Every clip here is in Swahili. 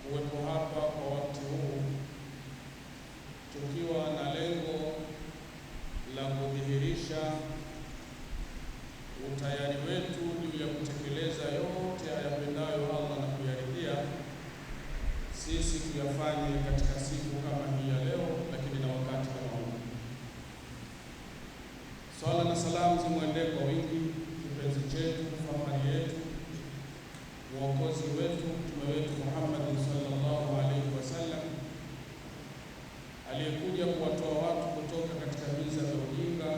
kuwepo hapa kwa wakati huu, tukiwa na lengo la kudhihirisha utayari wetu juu ya kutekeleza yote ayapendayo Allah na kuyaridhia, sisi tuyafanye katika siku kama hii ya leo, lakini na wakati kama huu. Swala na salamu zimwendee kwa wingi kipenzi chetu, fahari yetu, mwokozi wetu, mtume wetu Muhammad sallallahu alaihi wasallam, aliyekuja kuwatoa watu kutoka katika giza la ujinga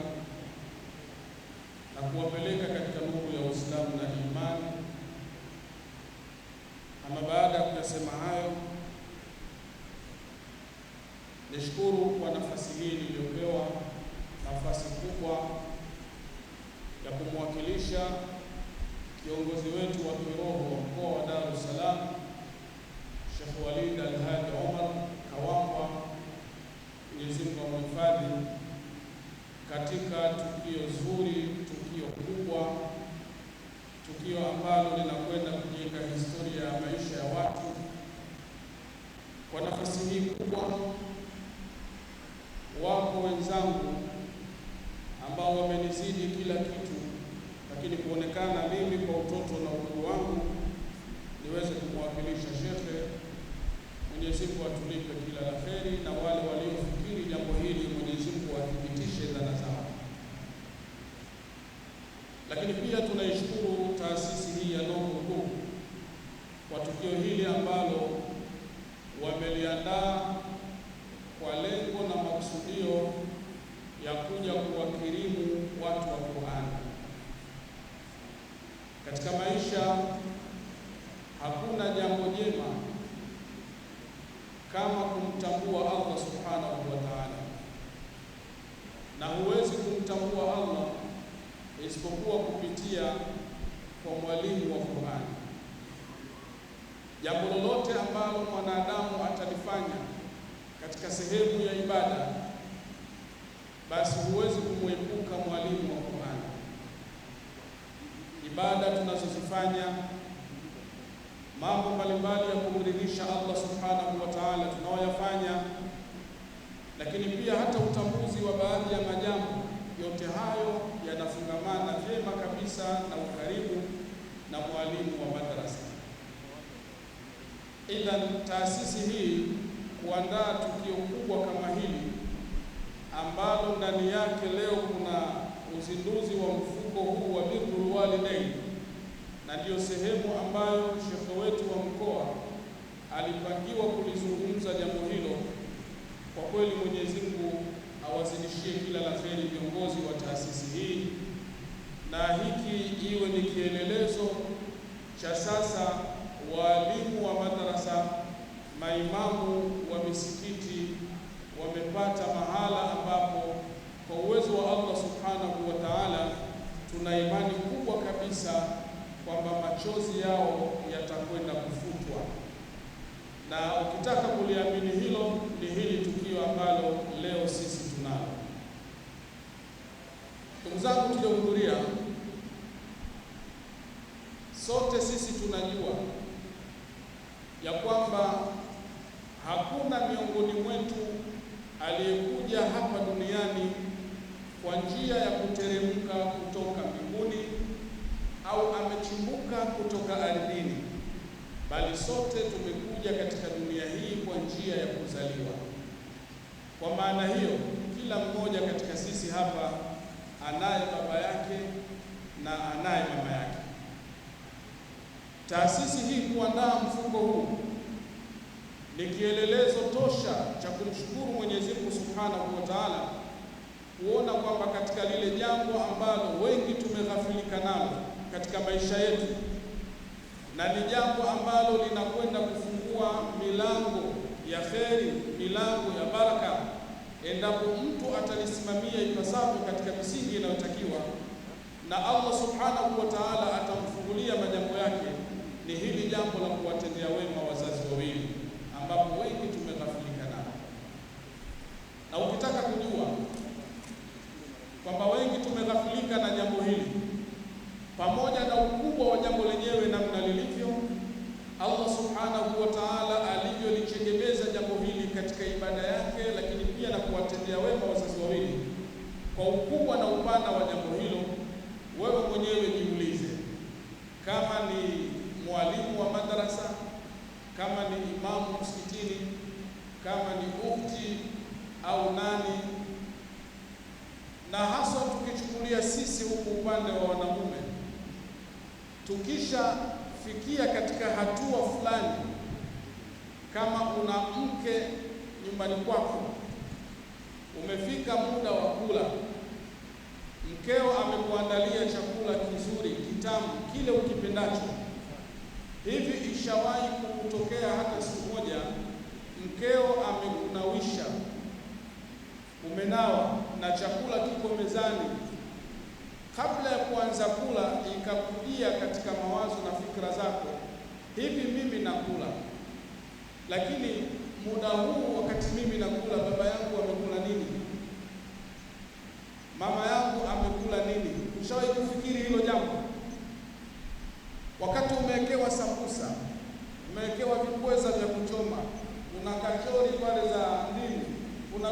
na kuwapeleka katika nuru ya Uislamu na imani. Ama baada ya kusema hayo, nishukuru kwa nafasi hii niliyopewa, nafasi kubwa ya kumwakilisha kiongozi wetu wa kiroho wa mkoa wa Dar es Salaam, Sheikh Walid Al-Hadi Omar Kawambwa, Mwenyezi Mungu amhifadhi, katika tukio zuri, tukio kubwa, tukio ambalo linakwenda kujenga historia ya maisha ya watu. Kwa nafasi hii kubwa, wako wenzangu ambao wamenizidi kila kitu, lakini kuonekana mimi kwa utoto na udogo wangu niweze kumwakilisha shekhe. Mwenyezi Mungu atulipe kila la kheri, na wale waliofikiri jambo hili Mwenyezi Mungu athibitishe dhana zao. Lakini pia tunaishukuru taasisi hii ya Nuru Group kwa tukio hili ambalo wameliandaa kwa lengo na makusudio ya kuja kuwakirimu watu wa Qur'an. Katika maisha hakuna jambo jema kama kumtambua Allah subhanahu wa ta'ala, na huwezi kumtambua Allah isipokuwa kupitia kwa mwalimu wa Qur'an. Jambo lolote ambalo mwanadamu atalifanya katika sehemu ya ibada, basi huwezi kumwepuka mwalimu wa Qur'an. Ibada tunazozifanya, mambo mbalimbali ya kumridhisha Allah subhanahu wa ta'ala tunaoyafanya, lakini pia hata utambuzi wa baadhi ya majambo, yote hayo yanafungamana vyema kabisa na ukaribu na mwalimu wa madrasa. Ila taasisi hii kuandaa tukio kubwa kama hili ambalo ndani yake leo kuna uzinduzi wa mfuko huu wa Birrul Walidain, na ndiyo sehemu ambayo shekhe wetu wa mkoa alipangiwa kulizungumza jambo hilo. Kwa kweli Mwenyezi Mungu awazidishie kila la kheri viongozi wa taasisi hii, na hiki iwe ni kielelezo cha sasa walimu wa madrasa, maimamu wa misikiti wamepata mahala ambapo kwa uwezo wa Allah subhanahu wa ta'ala tuna imani kubwa kabisa kwamba machozi yao yatakwenda kufutwa. Na ukitaka kuliamini hilo, ni hili tukio ambalo leo sisi tunalo. Ndugu zangu tuliohudhuria, sote sisi tunajua ya kwamba hakuna miongoni mwetu aliyekuja hapa duniani kwa njia ya kuteremka kutoka mbinguni au amechimbuka kutoka ardhini, bali sote tumekuja katika dunia hii kwa njia ya kuzaliwa. Kwa maana hiyo, kila mmoja katika sisi hapa anaye baba yake na anaye mama yake. Taasisi hii kuandaa mfuko huu ni kielelezo tosha cha kumshukuru Mwenyezi Mungu Subhanahu wa Ta'ala, kuona kwamba katika lile jambo ambalo wengi tumeghafilika nalo katika maisha yetu, na ni jambo ambalo linakwenda kufungua milango ya kheri, milango ya baraka, endapo mtu atalisimamia ipasavyo katika misingi inayotakiwa, na Allah Subhanahu wa Ta'ala atamfungulia majambo yake. Ni hili jambo la kuwatendea wema wazazi wawili, ambapo wengi tumeghafilika nalo. Na ukitaka kujua kwamba wengi tumeghafilika na jambo hili, pamoja na ukubwa wa jambo lenyewe namna lilivyo, Allah Subhanahu wa Ta'ala katika ibada yake, lakini pia na kuwatendea wema wazazi wawili. Kwa ukubwa na upana wa jambo hilo, wewe mwenyewe jiulize, kama ni mwalimu wa madrasa, kama ni imamu msikitini, kama ni mufti au nani, na hasa tukichukulia sisi huku upande wa wanamume, tukishafikia katika hatua fulani, kama una mke nyumbani kwako, umefika muda wa kula, mkeo amekuandalia chakula kizuri kitamu kile ukipendacho. Hivi ishawahi kukutokea hata siku moja mkeo amekunawisha, umenawa na chakula kiko mezani, kabla ya kuanza kula ikakujia katika mawazo na fikra zako, hivi mimi nakula, lakini muda huu wakati mimi nakula, baba yangu amekula nini? Mama yangu amekula nini? Ushawahi kufikiri hilo jambo? Wakati umewekewa sambusa, umewekewa vipweza vya kuchoma, una kachori pale za nini, kuna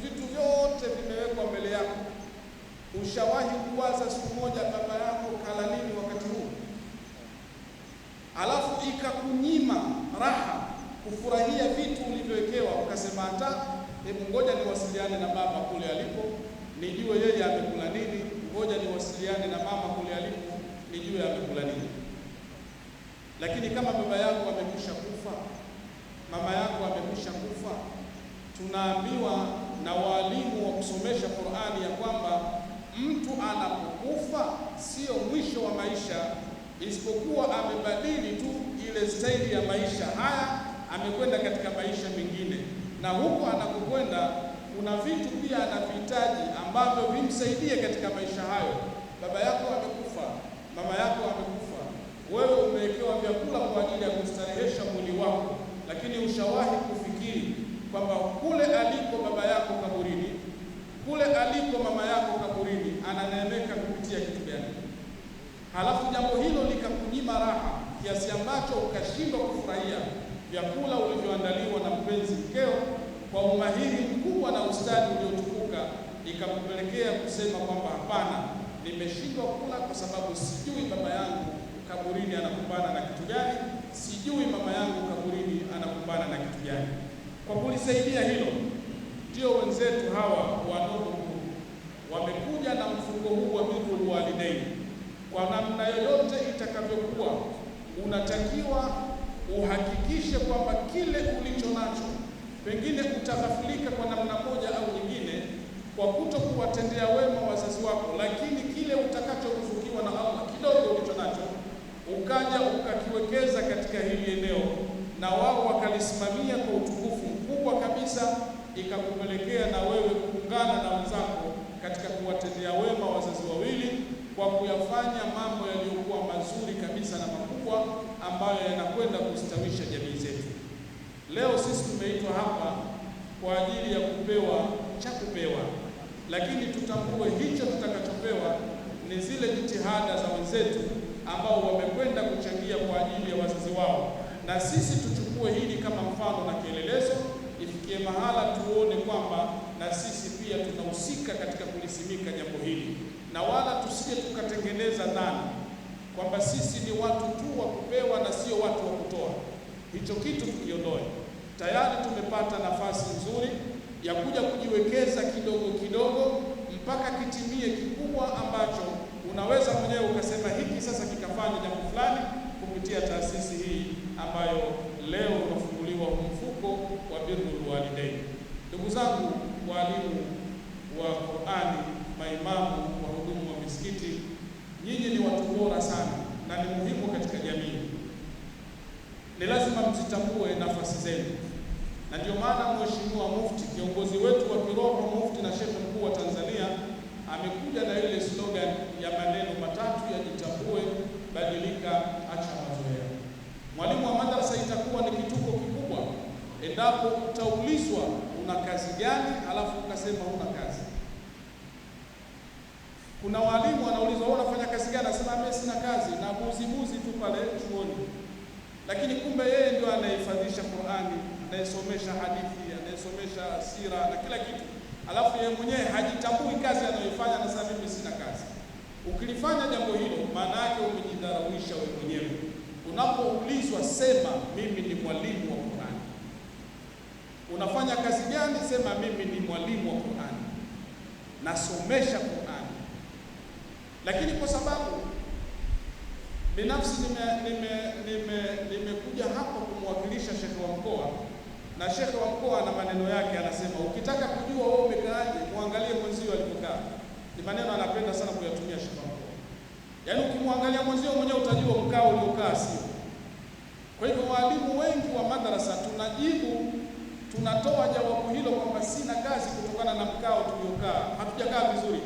vitu vyote vimewekwa mbele yako, ushawahi kuwaza siku moja baba yako kala nini wakati huu? Alafu ikakunyima raha kufurahia vitu ulivyowekewa, ukasema hata hebu ngoja niwasiliane na baba kule alipo nijue yeye amekula nini, ngoja niwasiliane na mama kule alipo nijue amekula nini. Lakini kama baba yako amekwisha kufa, mama yako amekwisha kufa, tunaambiwa na walimu wa kusomesha Qur'ani ya kwamba mtu anapokufa sio mwisho wa maisha, isipokuwa amebadili tu ile staili ya maisha haya, amekwenda katika maisha mengine, na huko anakokwenda kuna vitu pia anavihitaji ambavyo vimsaidie katika maisha hayo. Baba yako amekufa, mama yako amekufa, wewe umewekewa vyakula kwa ajili ya kustarehesha mwili wako, lakini ushawahi kufikiri kwamba kule aliko baba yako kaburini, kule aliko mama yako kaburini, ananeemeka kupitia kitu gani? Halafu jambo hilo likakunyima raha kiasi ambacho ukashindwa kufurahia vyakula ulivyoandaliwa na mpenzi mkeo kwa umahiri mkubwa na ustadi uliotukuka, ikakupelekea kusema kwamba hapana, nimeshindwa kula kwa sababu sijui baba yangu kaburini anakumbana na kitu gani, sijui mama yangu kaburini anakumbana na kitu gani. Kwa kulisaidia hilo, ndio wenzetu hawa wa Nuru wamekuja na mfuko huu wa birrul walidain. Kwa namna yoyote itakavyokuwa, unatakiwa uhakikishe kwamba kile ulicho nacho, pengine utaghafilika kwa namna moja au nyingine kwa kutokuwatendea wema wazazi wako, lakini kile utakachoruzukiwa na Allah kidogo ulicho nacho ukaja ukakiwekeza katika hili eneo, na wao wakalisimamia kwa utukufu mkubwa kabisa, ikakupelekea na wewe kuungana na wenzako katika kuwatendea wema wazazi wawili kwa kuyafanya mambo yaliyokuwa mazuri kabisa na makubwa ambayo yanakwenda kustawisha jamii zetu. Leo sisi tumeitwa hapa kwa ajili ya kupewa cha kupewa, lakini tutambue hicho tutakachopewa ni zile jitihada za wenzetu ambao wamekwenda kuchangia kwa ajili ya wazazi wao, na sisi tuchukue hili kama mfano na kielelezo, ifikie mahala tuone kwamba na sisi pia tunahusika katika kulisimika jambo hili, na wala tusije tukatengeneza dhana kwamba sisi ni watu tu wa kupewa na sio watu wa kutoa. Hicho kitu tukiondoe. Tayari tumepata nafasi nzuri ya kuja kujiwekeza kidogo kidogo mpaka kitimie kikubwa ambacho unaweza mwenyewe ukasema hiki sasa kikafanya jambo fulani kupitia taasisi hii ambayo leo unafunguliwa mfuko wa birrul walidain. Ndugu zangu walimu wa Qur'ani, maimamu, wahudumu wa misikiti, nyinyi ni watu bora sana na ni muhimu katika jamii. Ni lazima mzitambue nafasi zenu, na ndio maana Mheshimiwa Mufti, kiongozi wetu wa kiroho, Mufti na Sheikh Mkuu wa Tanzania, amekuja na ile slogan ya maneno matatu ya jitambue, badilika, acha mazoea. Mwalimu wa madrasa itakuwa ni kituko kikubwa endapo utaulizwa una kazi gani alafu ukasema huna kazi. Kuna walimu wanaulizwa wewe unafanya kazi gani, anasema mimi sina kazi na buzi tu pale chuoni, lakini kumbe yeye ndio anahifadhisha Qur'ani, anayesomesha hadithi, anayesomesha sira na kila kitu, alafu yeye mwenyewe hajitambui kazi anayoifanya na sasa mimi sina kazi. Ukilifanya jambo hilo, maana yake umejidharaulisha wewe mwenyewe. Unapoulizwa sema mimi ni mwalimu wa Qur'an. Unafanya kazi gani? Sema mimi ni mwalimu wa Qur'an, nasomesha Qur'an. Lakini kwa sababu binafsi nimekuja hapa kumwakilisha shekhe wa mkoa, na shekhe wa mkoa na maneno yake anasema, ukitaka kujua wewe umekaaje, muangalie mwenzio alipokaa. Ni maneno anapenda sana kuyatumia shekhe wa mkoa. Yaani ukimwangalia mwenzio mwenyewe utajua mkao uliokaa sio. Kwa hivyo walimu wengi wa madrasa tunatoa jawabu hilo kwamba sina kazi kutokana na mkao tuliokaa, hatujakaa vizuri.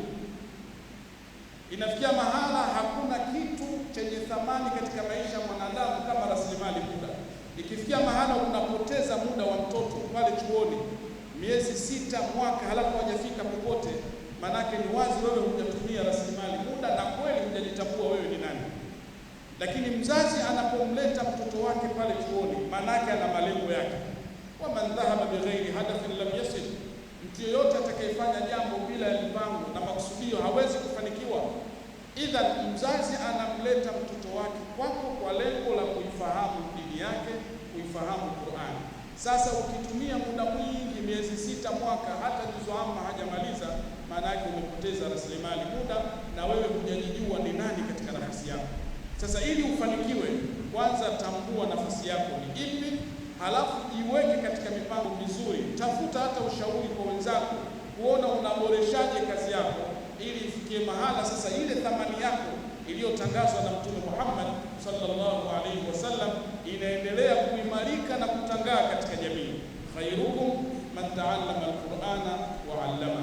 Inafikia mahala hakuna kitu chenye thamani katika maisha ya mwanadamu kama rasilimali muda. Ikifikia mahala unapoteza muda wa mtoto pale chuoni miezi 6 mwaka halafu hajafika popote, manake ni wazi wewe hujatumia rasilimali muda na kweli hujajitambua wewe ni nani. Lakini mzazi anapomleta mtoto wake pale chuoni, manake ana malengo yake. Wa man dhahaba bighairi hadafin lam yasil, mtu yoyote atakayefanya jambo bila mipango na makusudio hawezi kufanikiwa. Idhan mzazi anamleta mtoto wake kwako kwa lengo la kuifahamu dini yake, kuifahamu Qur'an. Sasa ukitumia muda mwingi miezi 6 mwaka hata juzu amma hajamaliza, maana yake umepoteza rasilimali muda na wewe hujajijua ni nani katika nafasi yako. Sasa ili ufanikiwe, kwanza tambua nafasi yako ni ipi, halafu jiweke katika mipango mizuri. Tafuta hata ushauri kwa wenzako kuona unaboreshaje kazi yako ili ifikie mahala sasa ile thamani yako iliyotangazwa na Mtume Muhammad sallallahu alaihi wasallam inaendelea kuimarika na kutangaa katika jamii. Khairukum man ta'allama al-Qur'ana wa 'allama.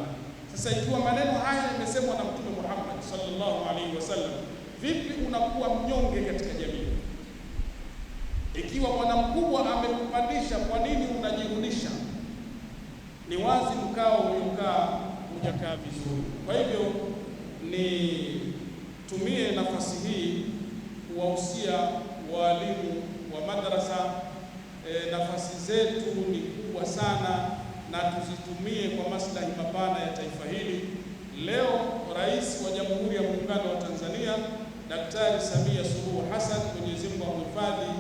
Sasa ikiwa maneno haya yamesemwa na Mtume Muhammad sallallahu alaihi wasallam, vipi unakuwa mnyonge katika jamii? Ikiwa bwana mkubwa amekupandisha, kwa nini unajirudisha? Ni wazi mkao uliokaa hujakaa vizuri. Kwa hivyo nitumie nafasi hii kuwahusia walimu wa madrasa, nafasi zetu ni kubwa sana na tuzitumie kwa maslahi mapana ya taifa hili. Leo Rais wa Jamhuri ya Muungano wa Tanzania Daktari Samia Suluhu Hassan, Mwenyezi Mungu amhifadhi,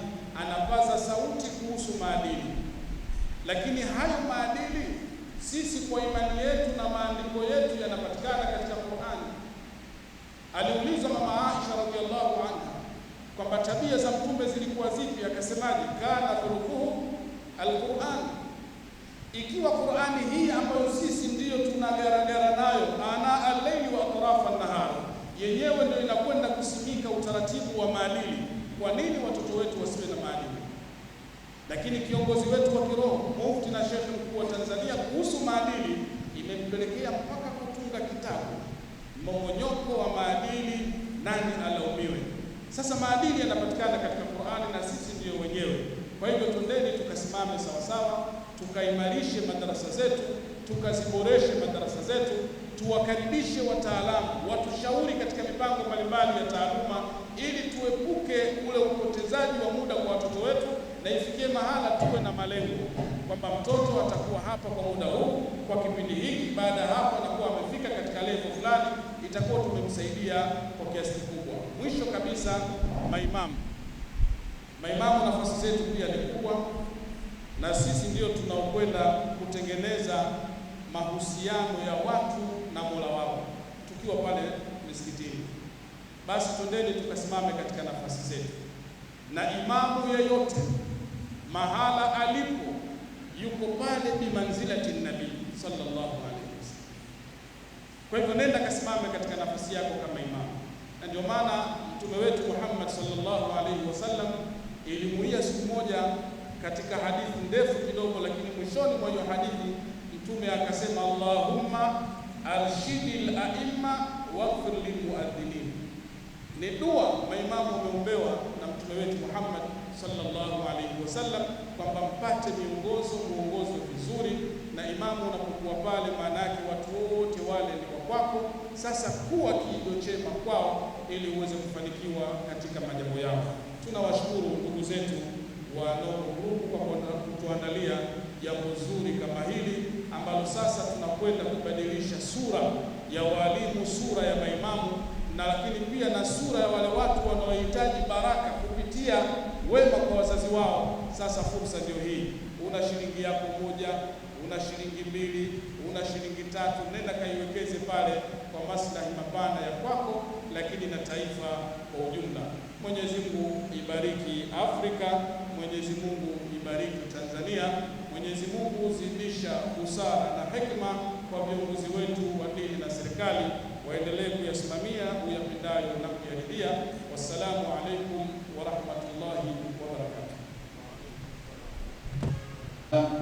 anapaza sauti kuhusu maadili. Lakini hayo maadili sisi kwa imani yetu na maandiko yetu yanapatikana katika Qur'ani. Aliulizwa mama Aisha radhiallahu anha kwamba tabia za mtume zilikuwa zipi, akasemaje? Kana khuluquhu al-Qur'an. Ikiwa Qur'ani hii ambayo sisi ndiyo tunagaragara nayo ana al-layli wa atrafa an-nahar, yenyewe ndio inakwenda kusimika utaratibu wa maadili, kwa nini watoto wetu wasiwe na maadili? Lakini kiongozi wetu wa kiroho, mufti na shekhe mkuu wa Tanzania, kuhusu maadili imempelekea mpaka kutunga kitabu, mmomonyoko wa maadili, nani alaumiwe? Sasa maadili yanapatikana katika Qur'ani na sisi ndiyo wenyewe. Kwa hivyo twendeni tukasimame sawasawa, tukaimarishe madarasa zetu, tukaziboreshe madarasa zetu, tuwakaribishe wataalamu watushauri katika mipango mbalimbali ya taaluma, ili tuepuke ule upotezaji wa muda kwa watoto wetu, na ifikie mahala tuwe na malengo kwamba mtoto atakuwa hapa kwa muda huu, kwa kipindi hiki, baada ya hapo anakuwa amefika katika level fulani, itakuwa tumemsaidia kwa kiasi kikubwa. Mwisho kabisa, maimamu nafasi zetu pia ni kubwa, na sisi ndio tunaokwenda kutengeneza mahusiano ya watu na Mola wao tukiwa pale misikitini. Basi twendeni tukasimame katika nafasi zetu, na imamu yeyote mahala alipo yuko pale bimanzilati nabii sallallahu alaihi wasallam. Kwa hivyo nenda kasimame katika nafasi yako kama imamu. Na ndio maana mtume wetu Muhammad sallallahu alaihi wasallam ilimuia siku moja katika hadithi ndefu kidogo, lakini mwishoni mwa hiyo hadithi mtume akasema, Allahumma arshidil a'imma waghfir lil muadhdhinin. Ni dua maimamu wameombewa na mtume wetu Muhammad sallallahu alaihi wasallam kwamba mpate muongozo vizuri, na imamu unapokuwa pale, maana yake watu wote wale ni wa kwako. Sasa kuwa kiigo chema kwao ili uweze kufanikiwa katika majambo yao. Tunawashukuru ndugu zetu wa Noble Group kwa kutuandalia sasa tunakwenda kubadilisha sura ya walimu, sura ya maimamu, na lakini pia na sura ya wale watu wanaohitaji baraka kupitia wema kwa wazazi wao. Sasa fursa ndio hii. Una shilingi yako moja, una shilingi mbili, una shilingi tatu, nenda kaiwekeze pale kwa maslahi mapana ya kwako, lakini na taifa kwa ujumla. Mwenyezi Mungu ibariki Afrika, Mwenyezi Mungu ibariki Tanzania, Mwenyezi Mungu zidisha busara na hekima kwa viongozi wetu wa dini na serikali, waendelee kuyasimamia uyapendayo na kuyaridhia. Wassalamu alaikum wa rahmatullahi wa barakatuh.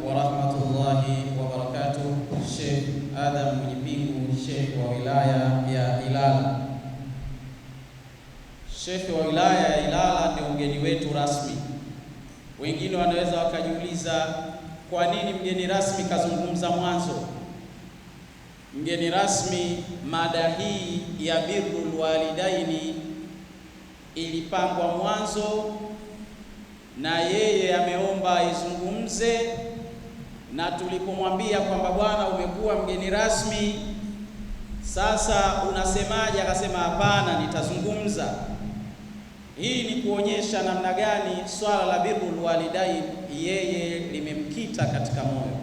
Wa rahmatullahi wa barakatuh. Sheikh Adam Mwenyepingu, Sheikh wa wilaya ya Ilala. Sheikh wa wilaya ya Ilala ndio mgeni wetu rasmi. Wengine wanaweza wakajiuliza kwa nini mgeni rasmi kazungumza mwanzo. Mgeni rasmi, mada hii ya birrul walidaini ilipangwa mwanzo na yeye ameomba izungumze, na tulipomwambia kwamba bwana, umekuwa mgeni rasmi, sasa unasemaje? Akasema hapana, nitazungumza. Hii ni kuonyesha namna gani swala la birrul walidain yeye limemkita katika moyo.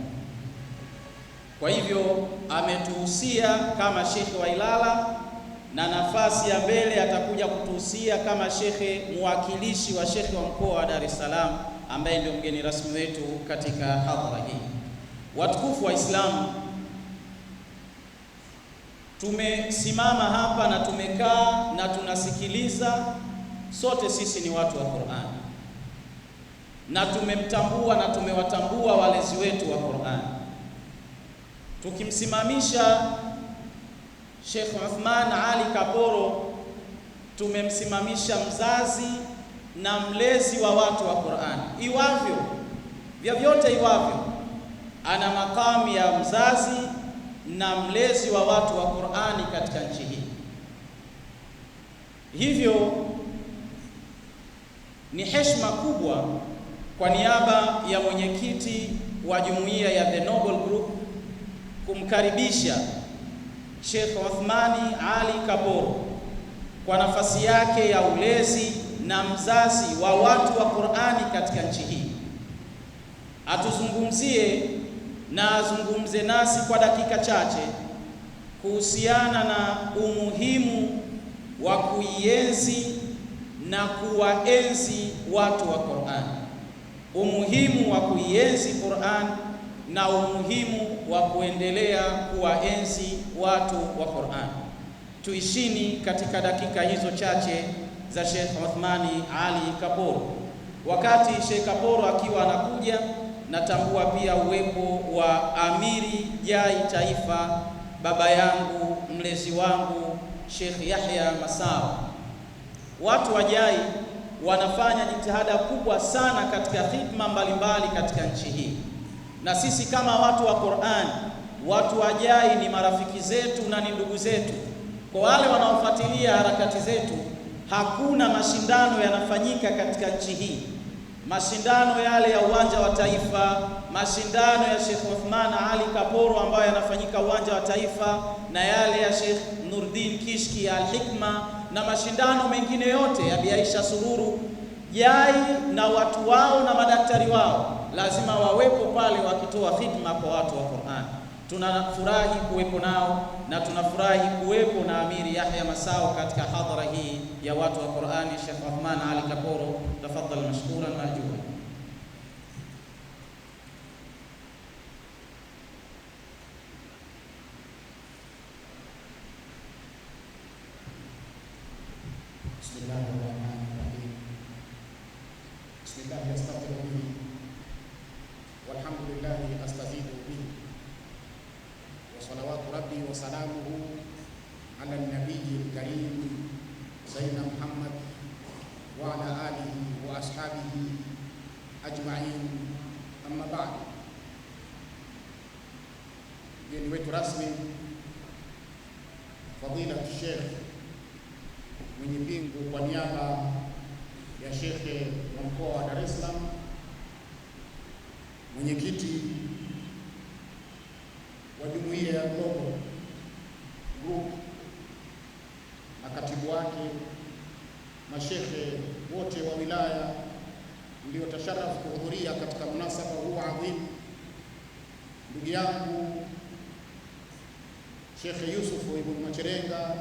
Kwa hivyo ametuhusia kama shekhe wa Ilala, na nafasi ya mbele atakuja kutuhusia kama shekhe mwakilishi wa shekhe wa mkoa wa Dar es Salaam, ambaye ndio mgeni rasmi wetu katika hadhara hii. Watukufu wa Islamu, tumesimama hapa na tumekaa na tunasikiliza. Sote sisi ni watu wa Qur'an, na tumemtambua na tumewatambua walezi wetu wa Qur'an. Tukimsimamisha Sheikh Uthman Ali Kaporo, tumemsimamisha mzazi na mlezi wa watu wa Qur'an. Iwavyo vyovyote iwavyo, ana makamu ya mzazi na mlezi wa watu wa Qur'ani katika nchi hii. Hivyo ni heshima kubwa kwa niaba ya mwenyekiti wa jumuiya ya The Noble Group kumkaribisha Sheikh Uthmani Ali Kaporo kwa nafasi yake ya ulezi na mzazi wa watu wa Qur'ani katika nchi hii, atuzungumzie na azungumze nasi kwa dakika chache kuhusiana na umuhimu wa kuienzi na kuwaenzi watu wa Qur'an, umuhimu wa kuienzi Qur'an na umuhimu wa kuendelea kuwaenzi watu wa Qur'an. Tuishini katika dakika hizo chache za Sheikh Uthmani Ali Kaporo. Wakati Sheikh Kaporo akiwa anakuja, natambua pia uwepo wa Amiri Jai Taifa, baba yangu, mlezi wangu, Sheikh Yahya Masawa. Watu wa Jai wanafanya jitihada kubwa sana katika khidma mbalimbali katika nchi hii, na sisi kama watu wa Qur'an, watu wa Jai ni marafiki zetu na ni ndugu zetu. Kwa wale wanaofuatilia harakati zetu, hakuna mashindano yanafanyika katika nchi hii. Mashindano yale ya uwanja wa Taifa, mashindano ya Sheikh Uthman Ali Kaporo ambayo yanafanyika uwanja wa Taifa, na yale ya Sheikh Nurdin Kishki ya Al-Hikma, na mashindano mengine yote ya Bi Aisha Sururu, Jai na watu wao na madaktari wao lazima wawepo pale wakitoa khidma kwa watu wa Qur'an. Tunafurahi kuwepo nao na tunafurahi kuwepo na Amiri Yahya Masao katika hadhara hii ya watu wa Qur'ani. Sheikh Uthman Ali Kaporo, tafadhali mashkuran majura. Bismillahirrahmanirrahim. Bismillah yastaghfiru bihi walhamdulillah astazidu bihi wa salawatu rabbi wa salamuhu ala nabiyil karim sayyidina Muhammad wa ala alihi wa ashabihi ajma'in, amma ba'd. Mgeni wetu rasmi fadilatu Sheikh Mwenyepingu, kwa niaba ya shekhe wa mkoa wa Dar es Salaam, mwenyekiti wa jumuiya ya Global Group na katibu wake, mashekhe wote wa wilaya mliotasharafu kuhudhuria katika munasaba huu adhimu, ndugu yangu Sheikh Yusuf ibn Macherenga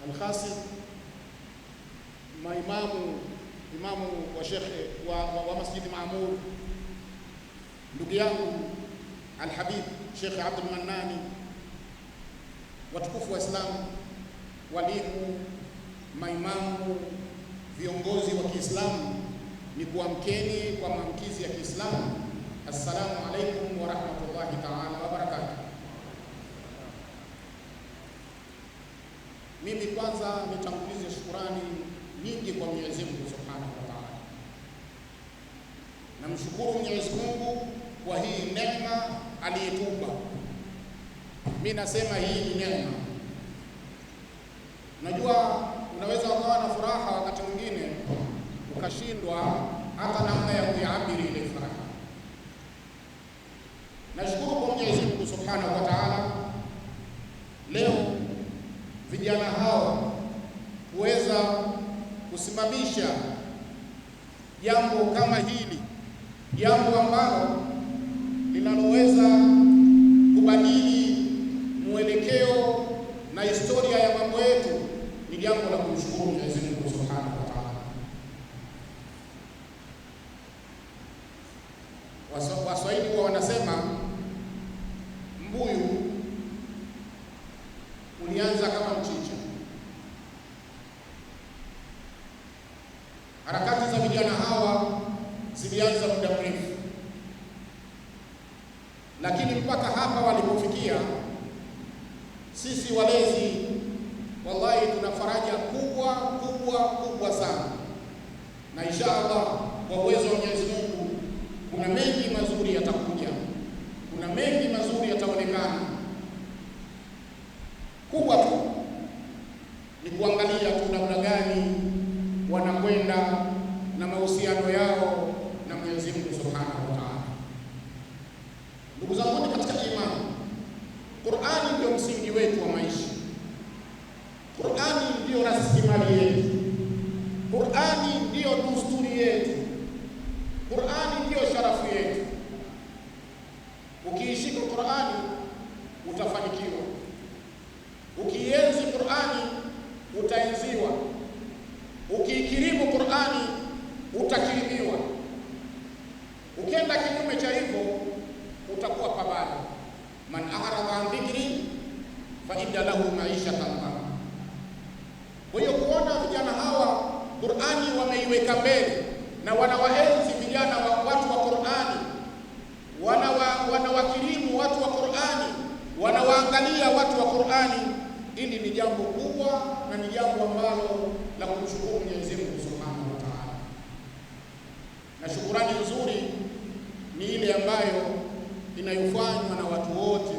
Al-Khasib, imamu wa Sheikh wa Masjid Maamur, ndugu yangu Al-Habib Sheikh Abdul Mannani, watukufu wa Islamu, walimu, maimamu, viongozi wa Kiislamu, ni kuamkeni kwa maamkizi ya Kiislamu. Assalamu alaikum wa rahmatullahi ta'ala wa barakatuh. Mimi kwanza nitangulize shukrani nyingi kwa Mwenyezi Mungu Subhanahu wa Ta'ala. Namshukuru Mwenyezi Mungu kwa hii neema aliyetupa. Mimi nasema hii ni neema. Najua unaweza ukawa na furaha wakati mwingine ukashindwa hata namna ya kuiabiri ile furaha. Nashukuru kwa Mwenyezi Mungu Subhanahu wa Ta'ala, leo vijana hao kuweza kusimamisha jambo kama hili, jambo ambalo linaloweza kubadili mwelekeo na historia ya mambo yetu, ni jambo la kumshukuru Mwenyezi Mungu Subhanahu wa Ta'ala. Waswahili wanasema mbuyu ulianza kama mchicha. Harakati za vijana hawa zilianza muda mrefu, lakini mpaka hapa walipofikia, sisi walezi wallahi tuna faraja kubwa sana, na inshallah kwa uwezo wa Mwenyezi Mungu kuna mengi mazuri yatakuja, kuna mengi mazuri yataonekana. Kubwa tu ni kuangalia tu namna gani wanakwenda na mahusiano yao na Mwenyezi Mungu Subhanahu wa Ta'ala. Ndugu zangu katika imani, Qur'ani ndio msingi wetu wa maisha. Qur'ani ndio rasilimali yetu. Qur'ani ndio desturi yetu. Qur'ani ndio sharafu yetu. Ukiishika Qur'ani utafanikiwa. Ukienzi Qur'ani utaenziwa. Ukiikirimu Qur'ani utakirimiwa. Ukienda kinyume cha hivyo utakuwa pabaya. Man a'rada an dhikri fa inna lahu ma'ishatan dhanka. Kwa hiyo kuona vijana hawa Qur'ani wameiweka mbele na wanawaenzi vijana wa watu wa Qur'ani, wanawakirimu watu wa Qur'ani, wanawaangalia watu wa Qur'ani, hili ni jambo kubwa na ni jambo ambalo la kumshukuru Mwenyezi Mungu Subhanahu wa Ta'ala. Na shukrani nzuri ni ile ambayo inayofanywa na watu wote,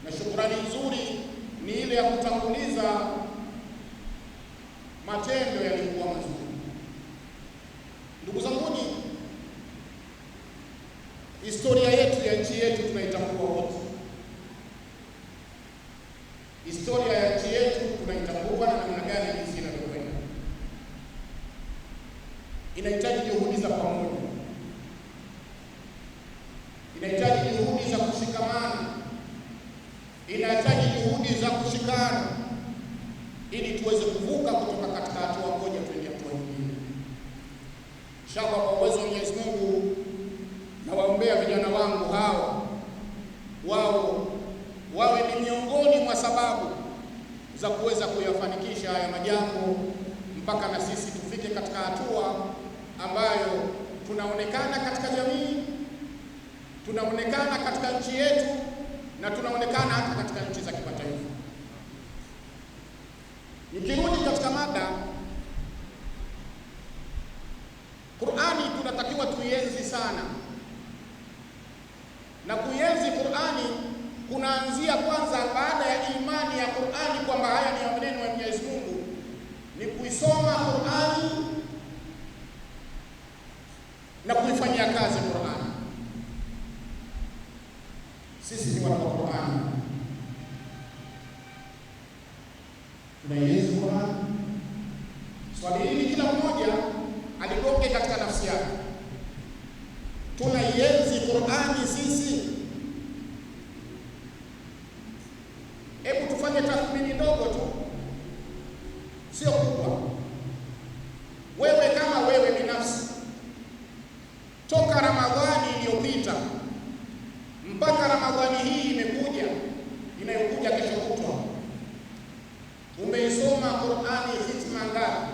na shukrani nzuri ni ile ya kutanguliza matendo yalikuwa mazuri. Ndugu zangu, historia yetu ya nchi yetu tunaitambua wote. Historia ya nchi yetu tunaitambua na namna gani jinsi inavyokwenda. Inahitaji juhudi za pamoja. Inahitaji juhudi za kushikamana. Inahitaji juhudi za kushikana ili tuweze kuvuka kutoka katika hatua moja kwenda hatua nyingine. Inshallah kwa uwezo wa Mwenyezi Mungu, na waombea vijana wangu hao wao wawe ni miongoni mwa sababu za kuweza kuyafanikisha haya majambo, mpaka na sisi tufike katika hatua ambayo tunaonekana katika jamii, tunaonekana katika nchi yetu, na tunaonekana hata katika nchi za kimataifa. Nikirudi katika mada, Qur'ani tunatakiwa tuienzi sana. Na kuienzi Qur'ani kunaanzia kwanza, baada ya imani ya Qur'ani kwamba haya ni maneno ya Mwenyezi Mungu, ni kuisoma Qur'ani na kuifanyia kazi Qur'ani. Sisi ni watu wa Qur'ani. Tunaienzi Qur'ani. Swali hili kila mmoja aligonge katika nafsi yake. Tunaienzi Qur'ani sisi? Hebu tufanye tathmini ndogo tu, sio kubwa. Wewe kama wewe binafsi, toka Ramadhani iliyopita mpaka Ramadhani hii imekuja, inayokuja kesho kutwa, umeisoma Qur'ani khitma ngapi?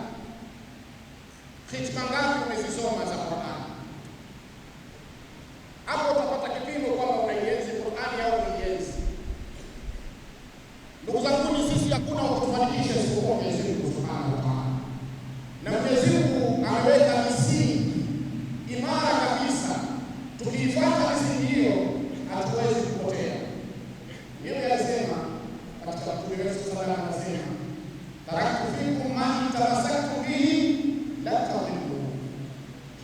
Khitma ngapi umezisoma za Qur'ani? Hapo utapata kipimo kwamba unaienzi Qur'ani au unaienzi. Ndugu zangu, sisi hakuna kutufanikisha isipokuwa Mwenyezi Mungu Subhanahu wa Ta'ala. Na Mwenyezi Mungu ameweka misingi imara kabisa. Tukiifuata misingi hiyo hatuwezi kupotea. Yeye alisema katika Mtume wetu sallallahu alaihi wasallam, taraktu fikum ma tamassaktum bihi la tadillu,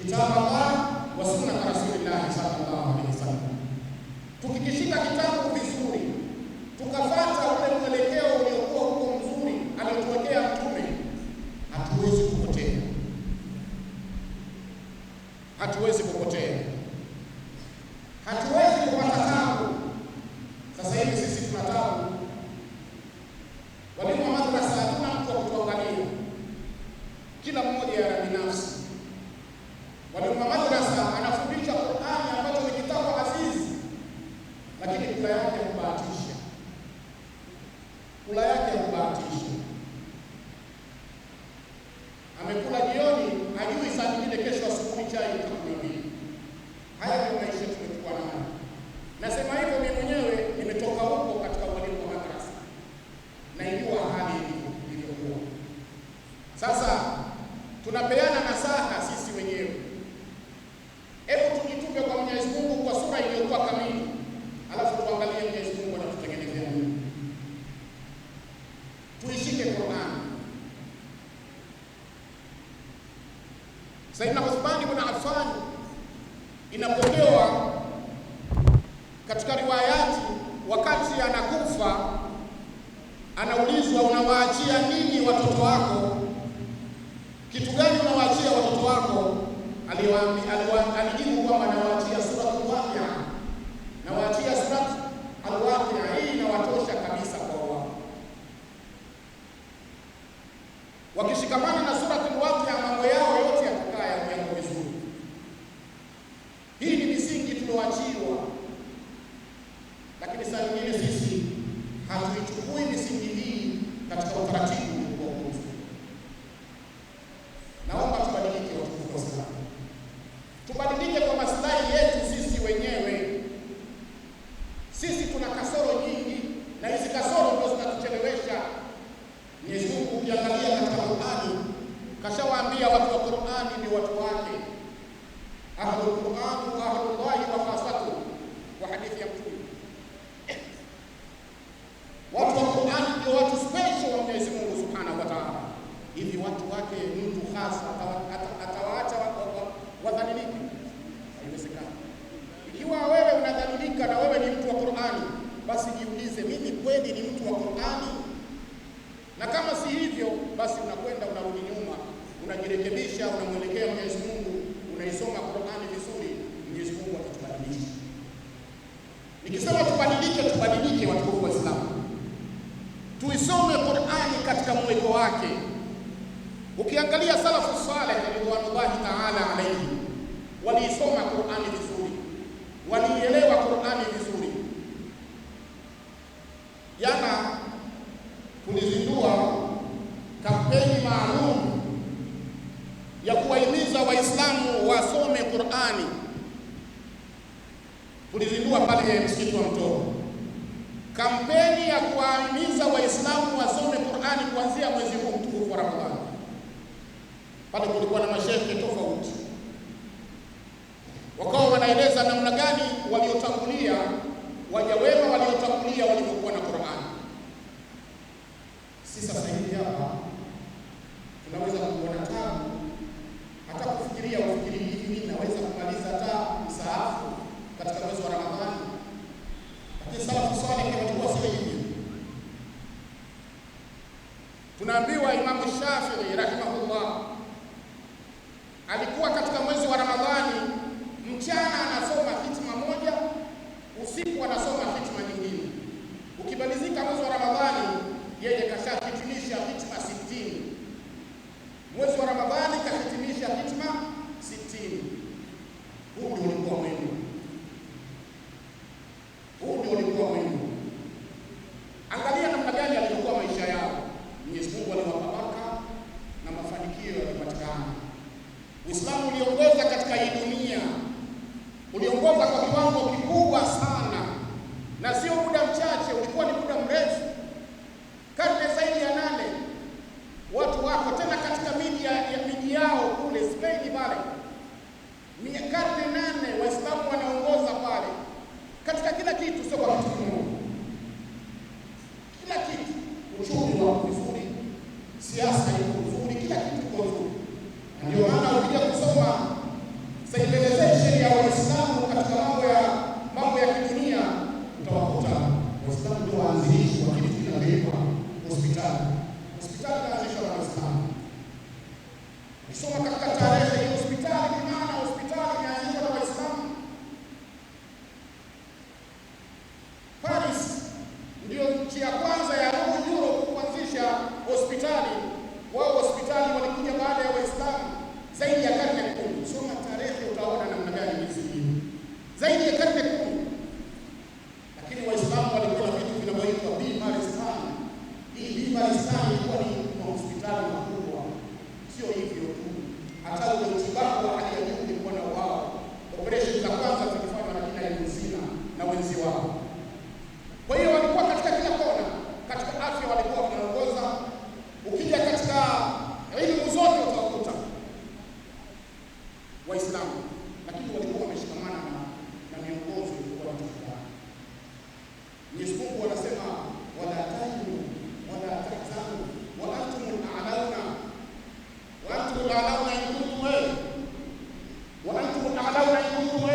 kitabu Allah wa sunnat Rasulillah sallallahu alaihi wasallam. Tukikishika kitabu vizuri, tukafuata ule mwelekeo uliokuwa huko mzuri aliotuwekea Mtume, hatuwezi kupotea. Hatuwezi kupotea. Hatuwezi kupata tabu. Sasa hivi sisi tuna tabu. Walimu wa madrasa hatuna mtu wa kutuangalia, kila mmoja ana binafsi. Walimu wa madrasa anafundisha Qur'ani ambacho ni kitabu azizi, lakini kula yake hubahatisha. Kula yake hubahatisha. Amekula jioni, hajui saa nyingine kesho asubuhi chai itakuwa nini. Haya ndio maisha tumekuwa nayo. Nasema hivyo mimi mwenyewe nimetoka huko katika walimu wa madrasa, na inua hali ilivyokuwa. Sasa tunapeana nasaha sisi wenyewe. Hebu tujitupe kwa Mwenyezi Mungu kwa sura iliyokuwa kamili, alafu tuangalie Mwenyezi Mungu anatutengenezea nini. Tuishike Qur'ani. Sayyidina Uthman ibn Affan inapokewa katika riwayati, wakati anakufa anaulizwa, unawaachia nini watoto wako? Kitu gani unawaachia watoto wako? Alijibu kwamba nawaachia suratul Waqi'a, nawaachia surat al-Waqi'a. Hii inawatosha kabisa kwa wao. Wakishikamana na suratul Waqi'a, mambo yao yote yatakaa yako vizuri. Hii ni misingi tulioachiwa, lakini saa nyingine sisi hatuichukui misingi hii katika utaratibu wa Mungu. Naomba tubadilike watukufu wa Islam. Tubadilike kwa maslahi yetu sisi wenyewe. Sisi tuna kasoro nyingi, na hizi kasoro ndio zinatuchelewesha. Mwenyezi Mungu ukiangalia katika Qur'ani, kashawaambia watu wa Qur'ani ni watu wake. Ahlul Qur'an wa ahlullahi wa khasatu, wa hadithi ya Mtume. Watu wa Qur'ani ndio watu special wa Mwenyezi Mungu Subhanahu wa Ta'ala. Hivi watu wake mtu hasa atawaacha wadhalilike? Haiwezekani. Ikiwa wewe unadhalilika na wewe ni mtu wa Qur'ani, basi jiulize, mimi kweli ni mtu wa Qur'ani? Na kama si hivyo, basi unakwenda unarudi nyuma, unajirekebisha, unamwelekea Mwenyezi Mungu, unaisoma Qur'ani vizuri, Mwenyezi Mungu atatubadilisha. Nikisema tubadilike watu wa Islam, tuisome Qur'ani katika mweko wake. Ukiangalia salafu saleh ridwanullahi ta'ala alayhi, waliisoma Qur'ani vizuri, walielewa Qur'ani vizuri. Jana tulizindua kampeni maalum ya kuwahimiza Waislamu wasome Qur'ani. Tulizindua pale msikiti wa Mtoro kampeni ya kuwahimiza Waislamu wasome Qur'ani kuanzia mwezi huu mtukufu wa Ramadhani. Pale kulikuwa na mashehe tofauti, wakawa wanaeleza namna gani waliotangulia, waja wema waliotangulia walivyokuwa na Qur'ani. Sisi sasa hivi hapa tunaweza kuona tabu, hata kufikiria hivi mimi naweza kumaliza hata msaafu katika mwezi wa Ramadhani. uliongoza kwa kiwango kikubwa sana, na sio muda mchache, ulikuwa ni muda mrefu, karne zaidi ya 8. Watu wako tena katika miji yao kule Spain pale, karne 8 Waislamu wanaongoza pale katika kila kitu, sio kwa kitu kimoja, kila kitu. Uchumi wao vizuri, siasa iko nzuri, kila kitu kiko nzuri. Ndio maana ukija kusoma civilization ya Waislamu katika mambo ya kidunia, utawakuta Waislamu ndio waanzilishi wa kitu kinachoitwa hospitali. Hospitali inaanzishwa na Waislamu. Ukisoma katika tarehe ya hospitali, kwa maana hospitali inaanzishwa na Waislamu. Paris ndio nchi ya kwanza ya Europe kuanzisha hospitali. Wao hospitali walikuja baada ya Waislamu zaidi ya karne 10. Soma tarehe utaona namna gani hizi zaidi ya karne 10. Lakini Waislamu walikuwa na vitu vinavyoitwa Bimaristan. Hii Bimaristan ilikuwa ni hospitali makubwa. Sio hivyo tu, hata utibabu wa hali ya juu ulikuwa na wao. Operation za kwanza zilifanywa na kina Ibn na wenzi wao. Kwa hiyo walikuwa katika kila kona, katika afya walikuwa wanaongoza. Ukija katika elimu zote utakuta Waislamu, lakini walikuwa wameshikamana na miongozo ilikuwa tofauti. Mwenyezi Mungu anasema wala tahinu wala tahzanu wa antumul a'launa wa antumul a'launa in kuntum wa antumul a'launa in kuntum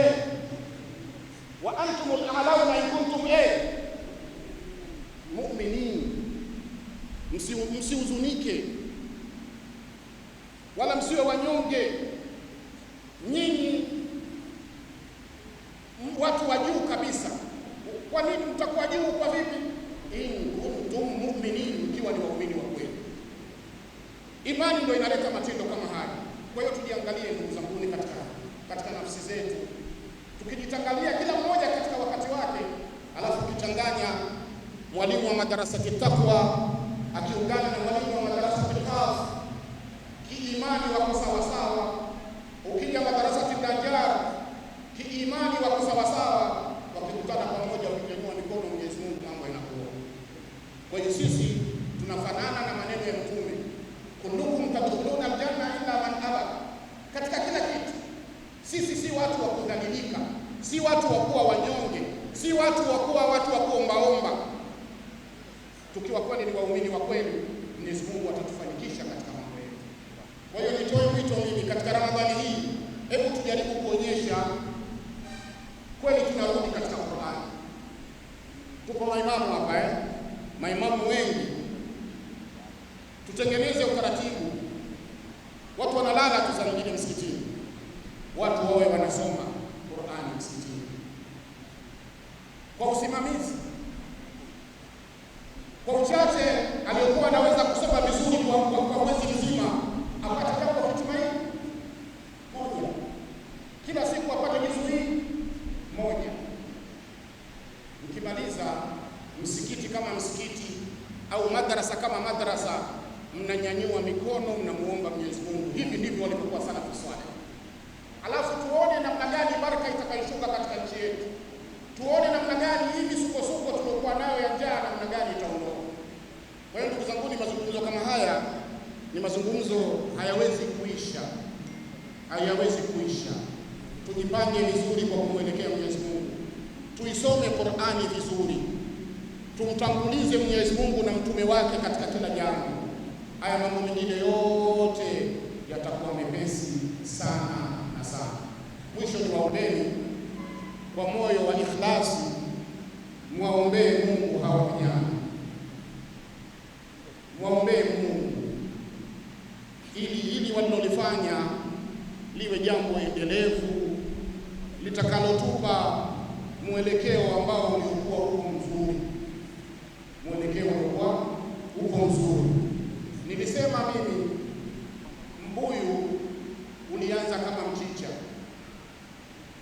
wa antumul a'launa in kuntum mu'minin. Msihuzunike wala msiwe wanyonge, nyinyi watu wa juu kabisa. Kwa nini mtakuwa juu? Kwa vipi? In kuntum mu'minin, ikiwa ni waumini wa kweli. Imani ndio inaleta matendo kama haya. Kwa hiyo tujiangalie ndugu zangu katika nafsi zetu, tukijitangalia kila mmoja katika wakati wake, alafu kichanganya mwalimu wa madarasa Taqwa akiungana na mwalimu wa madarasa Kahf, kiimani wako sawa sawa. Ukija madarasa Dajjal, kiimani wako sawa sawa, wakikutana pamoja wakinyanyua mikono, Mwenyezi Mungu mambo yanakuwa. Kwa hiyo sisi tunafanana na maneno ya Mtume, kullukum tadkhuluna aljanna illa man aba. Katika kila kitu sisi si watu wa kudhalilika, si watu wa kuwa wanyonge, si watu wa kuwa watu wa kuombaomba. Tukiwa kweli ni waumini wa kweli, Mwenyezi Mungu atatufanikisha katika mambo yetu. Kwa hiyo nitoe wito mimi katika Ramadhani hii, hebu tujaribu kuonyesha kweli tunarudi katika Qur'an. Tupo maimamu hapa maimamu wengi. Tutengeneze utaratibu, watu wanalala tu saa nyingine msikitini, watu wawe wanasoma Qur'an msikitini kwa usimamizi. Kwa uchache aliyokuwa anaweza kusoma vizuri kwa mwezi mzima, apate japo hitumaini moja kila siku, apate vizuri moja. Mkimaliza msikiti kama msikiti au madrasa kama madrasa, mnanyanyua mikono, mnamuomba Mwenyezi Mungu. Hivi ndivyo walivyokuwa salafu saleh. Alafu tuone namna gani baraka itakayoshuka katika nchi yetu, tuone namna gani hivi sukosuko tuliokuwa nayo ya njaa namna gani itaondoka. Kwa hiyo ndugu zangu, ni mazungumzo kama haya, ni mazungumzo hayawezi kuisha, hayawezi kuisha. Tujipange vizuri kwa kumwelekea Mwenyezi Mungu, tuisome Qur'ani vizuri, tumtangulize Mwenyezi Mungu na mtume wake katika kila jambo. Haya mambo mengine yote yatakuwa mepesi sana na sana. Mwisho ni waombeni kwa moyo wa ikhlasi, muombee Mungu hawa vijana, muombee Mungu ili walilolifanya liwe jambo endelevu litakalotupa mwelekeo ambao ulikuwa uko mzuri, mwelekeo ulikuwa uko mzuri. Nilisema mimi mbuyu ulianza kama mchicha.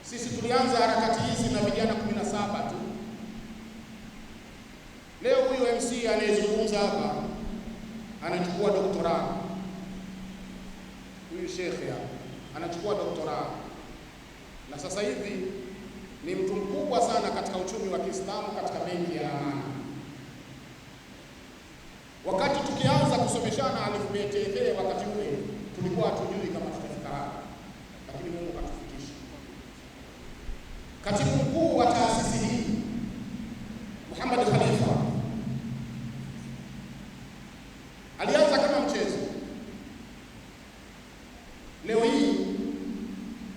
Sisi tulianza harakati hizi na vijana 17 tu. Leo huyu MC anayezungumza hapa anachukua doktora. Huyu shekhe hapa anachukua doktora. Na sasa hivi kubwa sana katika uchumi wa Kiislamu katika benki ya Amana. Wakati tukianza kusomeshana alifubeti wakati ule tulikuwa hatujui kama tutafika hapa, lakini Mungu katufikisha. Katibu mkuu wa taasisi hii Muhammad Khalifa alianza kama mchezo. Leo hii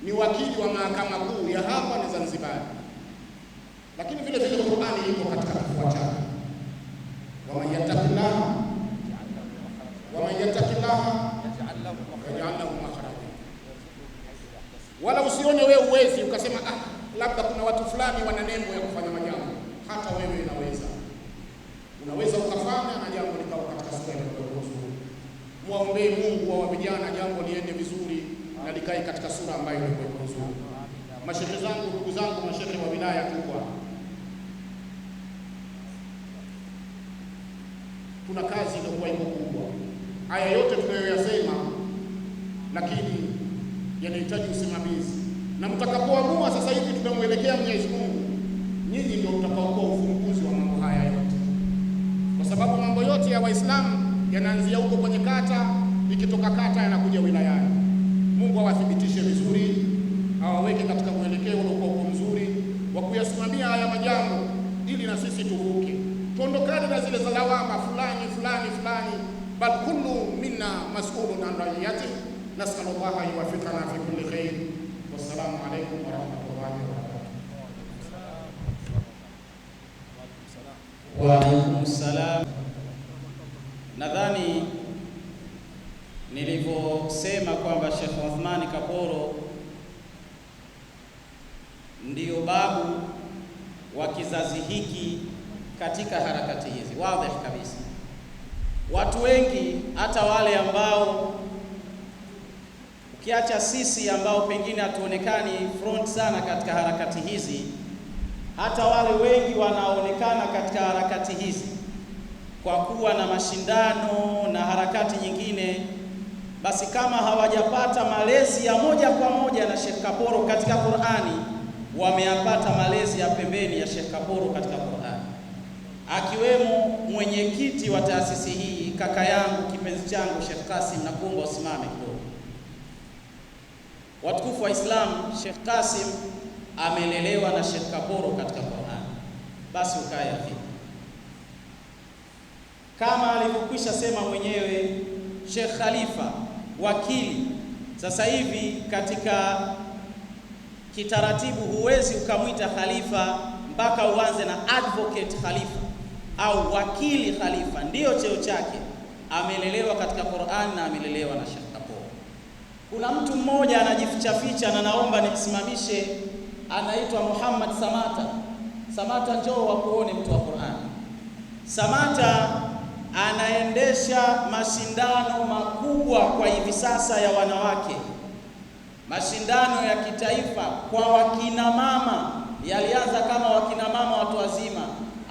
ni wakili wa mahakama kuu ya hapa na Zanzibar, lakini vile vile Qur'ani iko katika kifua chake. Waman yattaqillaha yaj'al lahu makhraja. Wala usione wewe uwezi ukasema labda kuna watu fulani wana nembo ya kufanya majambo. Hata wewe unaweza ukafanya na jambo likawa katika sura ya nzuri. Muombe Mungu wa vijana jambo liende vizuri na likae katika sura ambayo ni nzuri. Mashehe zangu, ndugu zangu, mashehe wa wilaya kubwa, tuna kazi iliyokuwa iko kubwa. Haya yote tunayoyasema, lakini yanahitaji usimamizi, na mtakapoamua sasa hivi tunamwelekea Mwenyezi Mungu, nyinyi ndio mtakaokuwa ufunguzi wa mambo haya yote, kwa sababu mambo yote ya Waislamu yanaanzia huko kwenye kata, ikitoka kata yanakuja wilayani. Mungu awathibitishe vizuri, awaweke katika mwelekeo uliokuwa mzuri wa kuyasimamia haya majambo, ili na sisi tuvuke, tuondokane na zile za lawama fulani, bal kullu minna mas'ulun an ra'iyati. Nas'alullaha an yuwaffiqana fi kulli khair. Wassalamu alaykum wa rahmatullahi wa barakatuh. Wa alaykum salam. Nadhani nilivyosema kwamba Sheikh Uthmani Kaporo ndiyo babu wa kizazi hiki katika harakati hizi, wazi kabisa. Watu wengi, hata wale ambao ukiacha sisi ambao pengine hatuonekani front sana katika harakati hizi, hata wale wengi wanaonekana katika harakati hizi kwa kuwa na mashindano na harakati nyingine, basi kama hawajapata malezi ya moja kwa moja na Sheikh Kaporo katika Qur'ani, wameyapata malezi ya pembeni ya Sheikh Kaporo katika Qur'ani, akiwemo mwenyekiti wa taasisi hii, kaka yangu kipenzi changu Sheikh Kasim. Nakuomba usimame kidogo. Watukufu wa Islam, Sheikh Kasim amelelewa na Sheikh Kaporo katika Qur'ani, basi ukae hivi. Kama alivyokwisha sema mwenyewe Sheikh Khalifa, wakili, sasa hivi katika kitaratibu huwezi ukamwita khalifa mpaka uanze na advocate Khalifa au wakili Khalifa, ndiyo cheo chake. Amelelewa katika Qur'an na amelelewa na Sheikh Kaporo. Kuna mtu mmoja anajificha na naomba nimsimamishe, anaitwa Muhammad Samata. Samata, njoo wakuone mtu wa Qur'an. Samata anaendesha mashindano makubwa kwa hivi sasa ya wanawake, mashindano ya kitaifa kwa wakina mama. Yalianza kama wakina mama watu wazima,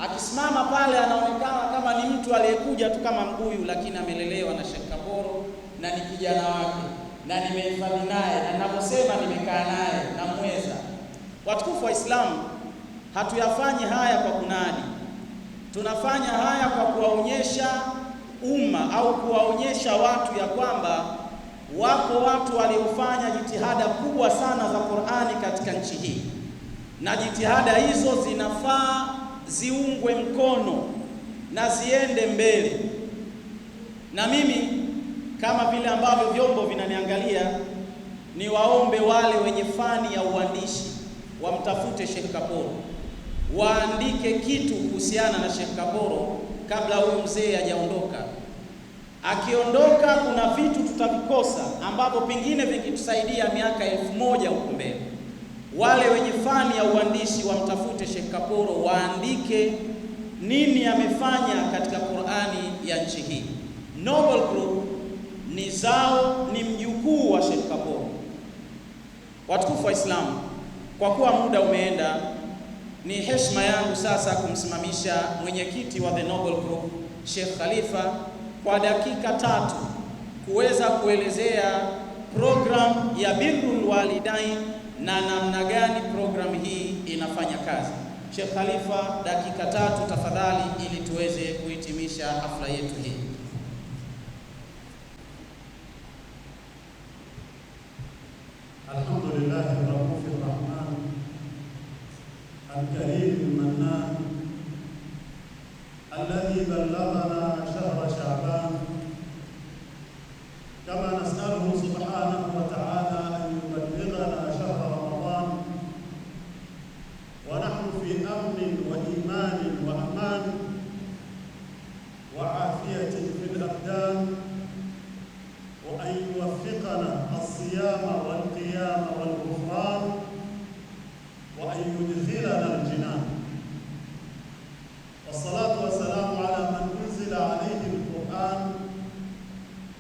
akisimama pale anaonekana kama ni mtu aliyekuja tu kama mbuyu, lakini amelelewa na Sheikh Kaporo na ni kijana wake na nimehifadhi naye, na ninaposema nimekaa naye na mweza. Watukufu wa Islamu, hatuyafanyi haya kwa kunadi, tunafanya haya kwa kuwaonyesha umma au kuwaonyesha watu ya kwamba wako watu waliofanya jitihada kubwa sana za Qur'ani katika nchi hii, na jitihada hizo zinafaa ziungwe mkono na ziende mbele. Na mimi kama vile ambavyo vyombo vinaniangalia, ni waombe wale wenye fani ya uandishi wamtafute Sheikh Kaporo, waandike kitu kuhusiana na Sheikh Kaporo kabla huyu mzee hajaondoka. Akiondoka kuna vitu tutavikosa ambavyo pengine vingetusaidia miaka 1000 huko mbele. Wale wenye fani ya uandishi wamtafute Sheikh Kaporo, waandike nini amefanya katika Qur'ani ya nchi hii. Noble Group ni zao, ni mjukuu wa Sheikh Kaporo. Watukufu wa Islamu, kwa kuwa muda umeenda, ni heshima yangu sasa kumsimamisha mwenyekiti wa The Noble Group Sheikh Khalifa kwa dakika 3 kuweza kuelezea program ya Birrul Walidain na namna gani program hii inafanya kazi. Sheikh Khalifa, dakika 3 tafadhali, ili tuweze kuhitimisha hafla yetu hii. Alhamdulillah rabbil rahman al-karim al-mannan alladhi ballaghana shahra sha'ban, kama nas'aluhu subhanahu wa ta'ala an yuballighana shahra ramadan wa nahnu fi amnin wa imanin wa aman wa afiyatin fil abdan, wa an yuwaffiqana as-siyama wal qiyama wal ghufran, wa an yudkhilana al-jinan. Wassalatu wassalamu ala man unzila alayhi al-Qur'an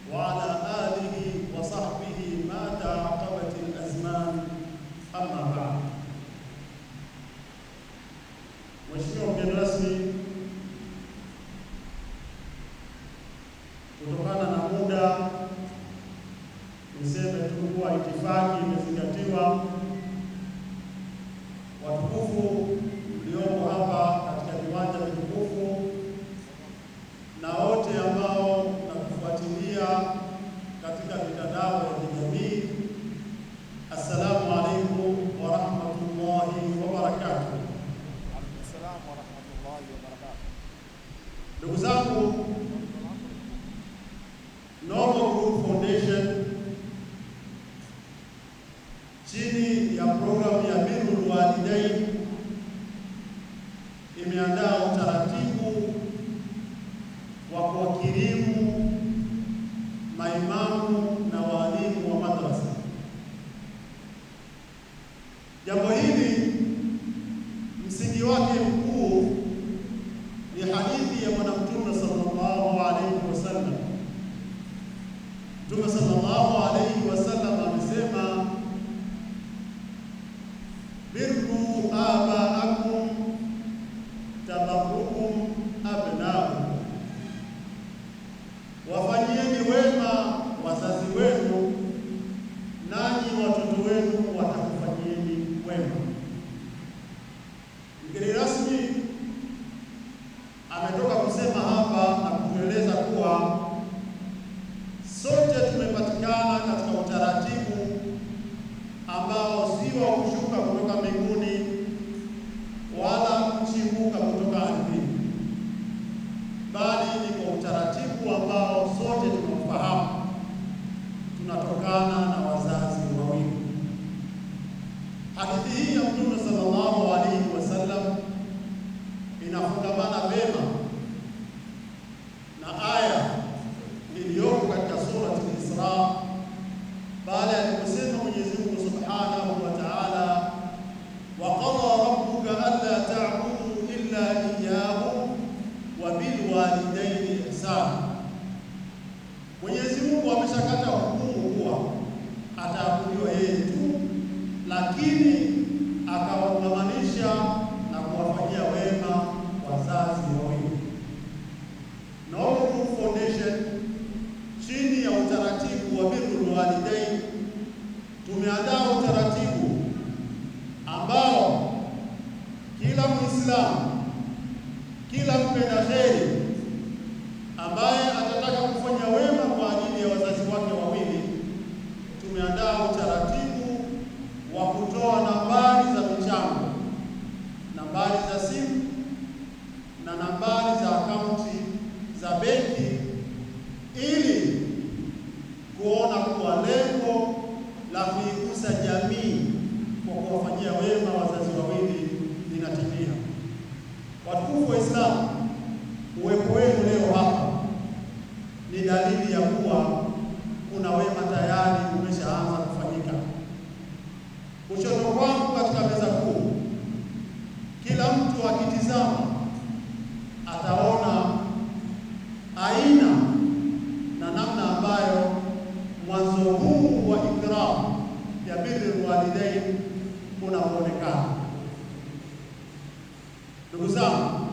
wa ala alihi wa sahbihi ma ta'aqabat al-azman, amma ba'd. Mheshimiwa mgeni rasmi, kutokana na muda niseme tu kuwa itifaki imezingatiwa. Watukufu mliopo hapa katika viwanja vitukufu na wote ambao mnakufuatilia katika mitandao ya kijamii, assalamu alaikum wa rahmatullahi wa barakatuh. Assalamu wa rahmatullahi wa barakatuh. Ndugu zangu, Noble Group Foundation chini ya programu ya Birrul Walidain imeandaa utaratibu wa kuwakirimu maimamu na walimu wa madrasa. Jambo hili msingi wake mkuu ni hadithi ya Bwana Mtume sallallahu alaihi wasallam. Mtume sallallahu alaihi wasallam amesema, birru abaakum tabarrukum abnaukum, wafanyieni wema wazazi wenu, nanyi watoto wenu watakufanyieni wema. Mgeni rasmi ametoka kusema hapa na kutueleza kuwa sote tumepatikana katika utaratibu ambao si wa kushuka kutoka mbinguni wala kuchibuka kutoka ardhini, bali ni kwa utaratibu ambao sote tunafahamu, tunatokana na wazazi wawili. Hadithi hii ya Mtume sallallahu alaihi wasallam inafungamana vema na aya iliyoko katika surati al-Isra, pale aliposema Mwenyezi Mungu subhanahu wa ta'ala, wa qadha rabbuka alla ta'budu illa iyyahu wa bil walidayni ihsana. Mwenyezi Mungu ameshakata hukumu kuwa ataabudiwa yeye tu, lakini akawaungamanisha na kuwafanyia wema wazazi wawili. Noble Group Foundation chini ya utaratibu wa Birrul Walidain tumeandaa utaratibu ambao kila Muislamu, kila mpenda kheri ambaye atataka kufanya wema kwa ajili ya wazazi wake wawili, tumeandaa utaratibu wa kutoa nambari za michango, nambari za simu na nambari za akaunti za benki, ili kuona kuwa lengo la kuigusa jamii kwa kuwafanyia wema wazazi wawili linatimia. Watukufu wa Islam, uwepo wenu leo hapa ni dalili ya kuwa kuna wema tayari umeshaanza kufanyika. Kushoto kwangu katika meza kuu, kila mtu akitizama ataona aina na namna ambayo mwanzo huu wa ikram ya Birrul Walidain unaonekana. Ndugu zangu,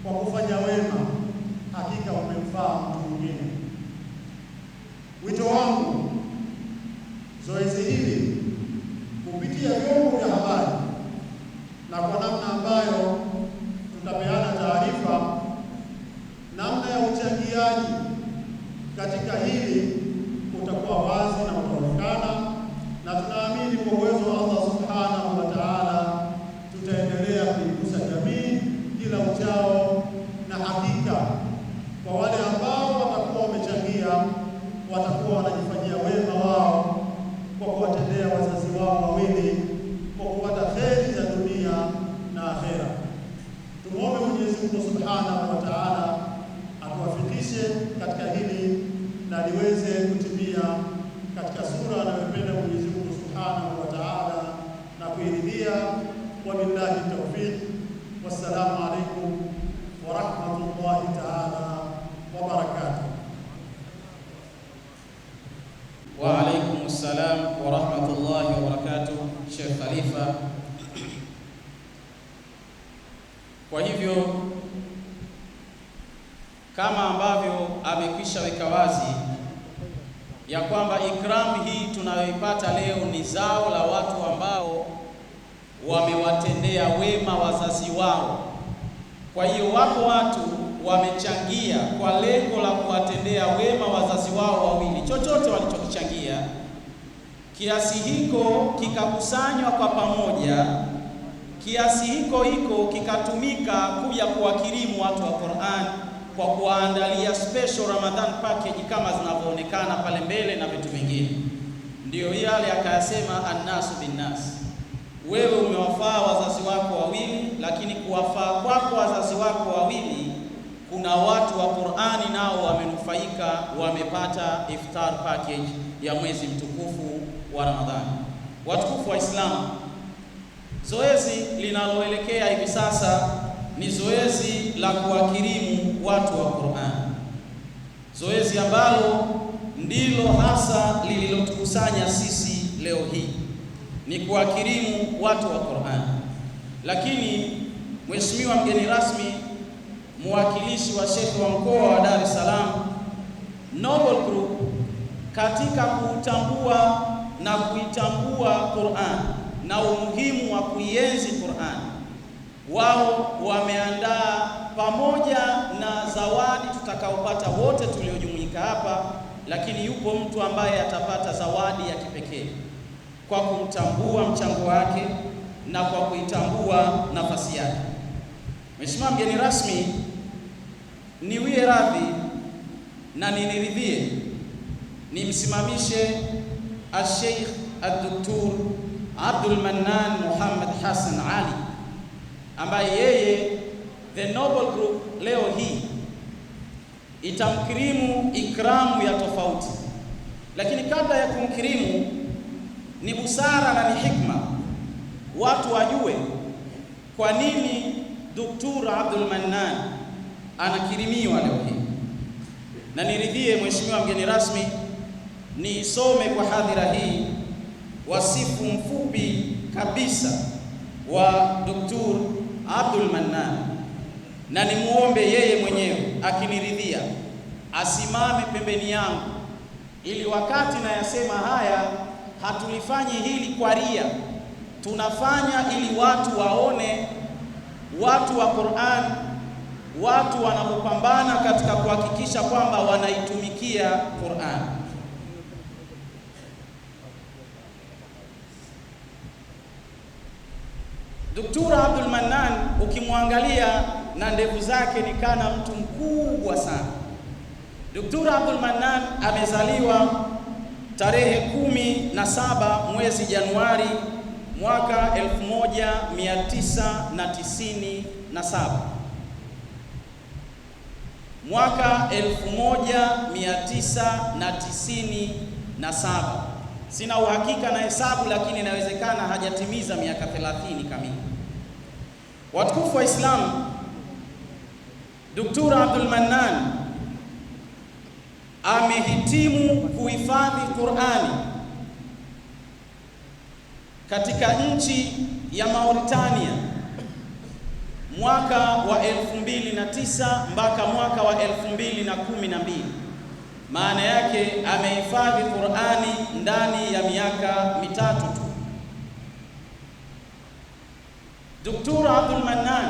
kwa kufanya wema, hakika umemfaa mtu mwingine. Wito wangu, zoezi hili kupitia vyombo vya habari na kwa namna ambayo tutapeana taarifa, namna ya uchangiaji katika hili utakuwa wazi na utaonekana, na tunaamini kwa uwezo wa Allah subhanahu wa ta'ala tutaendelea kuigusa jamii kila uchao, na hakika kwa wale ambao watakuwa wamechangia watakuwa wanajifanyia wema wao kwa kuwatendea wazazi wao wawili, kwa kupata kheri za dunia na akhera. Tumuombe Mwenyezi Mungu subhanahu wa ta'ala atuwafikishe katika hili na liweze kutimia katika sura anayopenda Mwenyezi Mungu subhanahu wa ta'ala na kuiridhia. Wabillahi tawfiq, wassalamu alaikum wa rahmatullahi ta'ala wa barakatuh. Wa alaikum assalam wa rahmatullahi wa barakatuh. Sheikh Khalifa, kwa hivyo kama ambavyo amekwisha weka wazi ya kwamba ikramu hii tunayoipata leo ni zao la watu ambao wamewatendea wema wazazi wao. Kwa hiyo wapo watu wamechangia kwa lengo la kuwatendea wema wazazi wao wawili, chochote walichokichangia, kiasi hiko kikakusanywa kwa pamoja, kiasi hiko kikatumika kuja kuwakirimu watu wa Qur'an kwa kuwaandalia special Ramadan package kama zinavyoonekana pale mbele na vitu vingine. Ndiyo yale akayasema annasu binnas. Wewe umewafaa wazazi wako wawili, lakini kuwafaa kwako wazazi wako wawili kuna watu wa Qur'ani nao wamenufaika, wamepata iftar package ya mwezi mtukufu wa Ramadhani. Watukufu wa Islam, zoezi linaloelekea hivi sasa ni zoezi la kuwakirimu watu wa Qur'an, zoezi ambalo ndilo hasa lililotukusanya sisi leo hii, ni kuwakirimu watu wa Qur'an. Lakini mheshimiwa mgeni rasmi, mwakilishi wa Sheikh wa mkoa wa Dar es Salaam, Noble Group katika kutambua na kuitambua Qur'an na umuhimu wa kuienzi Qur'an, wao wameandaa pamoja na zawadi tutakaopata wote tuliojumuika hapa, lakini yupo mtu ambaye atapata zawadi ya kipekee kwa kumtambua mchango wake na kwa kuitambua nafasi yake. Mheshimiwa mgeni rasmi, niwie radhi na niniridhie nimsimamishe al-Sheikh al-Doktor Abdul Mannan Muhammad Hassan Ali, ambaye yeye The Noble Group leo hii itamkirimu ikramu ya tofauti. Lakini kabla ya kumkirimu, ni busara na ni hikma watu wajue kwa nini Dr. Abdul Mannan anakirimiwa leo hii. Na niridhie mheshimiwa mgeni rasmi niisome kwa hadhira hii wasifu mfupi kabisa wa Dr. Abdul Mannan, na nimuombe yeye mwenyewe akiniridhia asimame pembeni yangu, ili wakati nayasema haya hatulifanyi hili kwa ria, tunafanya ili watu waone watu wa Qur'an, watu wanapopambana katika kuhakikisha kwamba wanaitumikia Qur'an. Dr. Abdul Mannan ukimwangalia na ndevu zake ni kana mtu mkubwa sana. Dr. Abdul Mannan amezaliwa tarehe 17 mwezi Januari mwaka 1997. Mwaka 1997. Sina uhakika na hesabu, lakini inawezekana hajatimiza miaka 30 kamili. Watukufu wa Islam, Dr. Abdul Mannan amehitimu kuhifadhi Qur'ani katika nchi ya Mauritania mwaka wa 2009 mpaka mwaka wa 2012. Maana yake amehifadhi Qur'ani ndani ya miaka mitatu tu. Dr. Abdul Mannan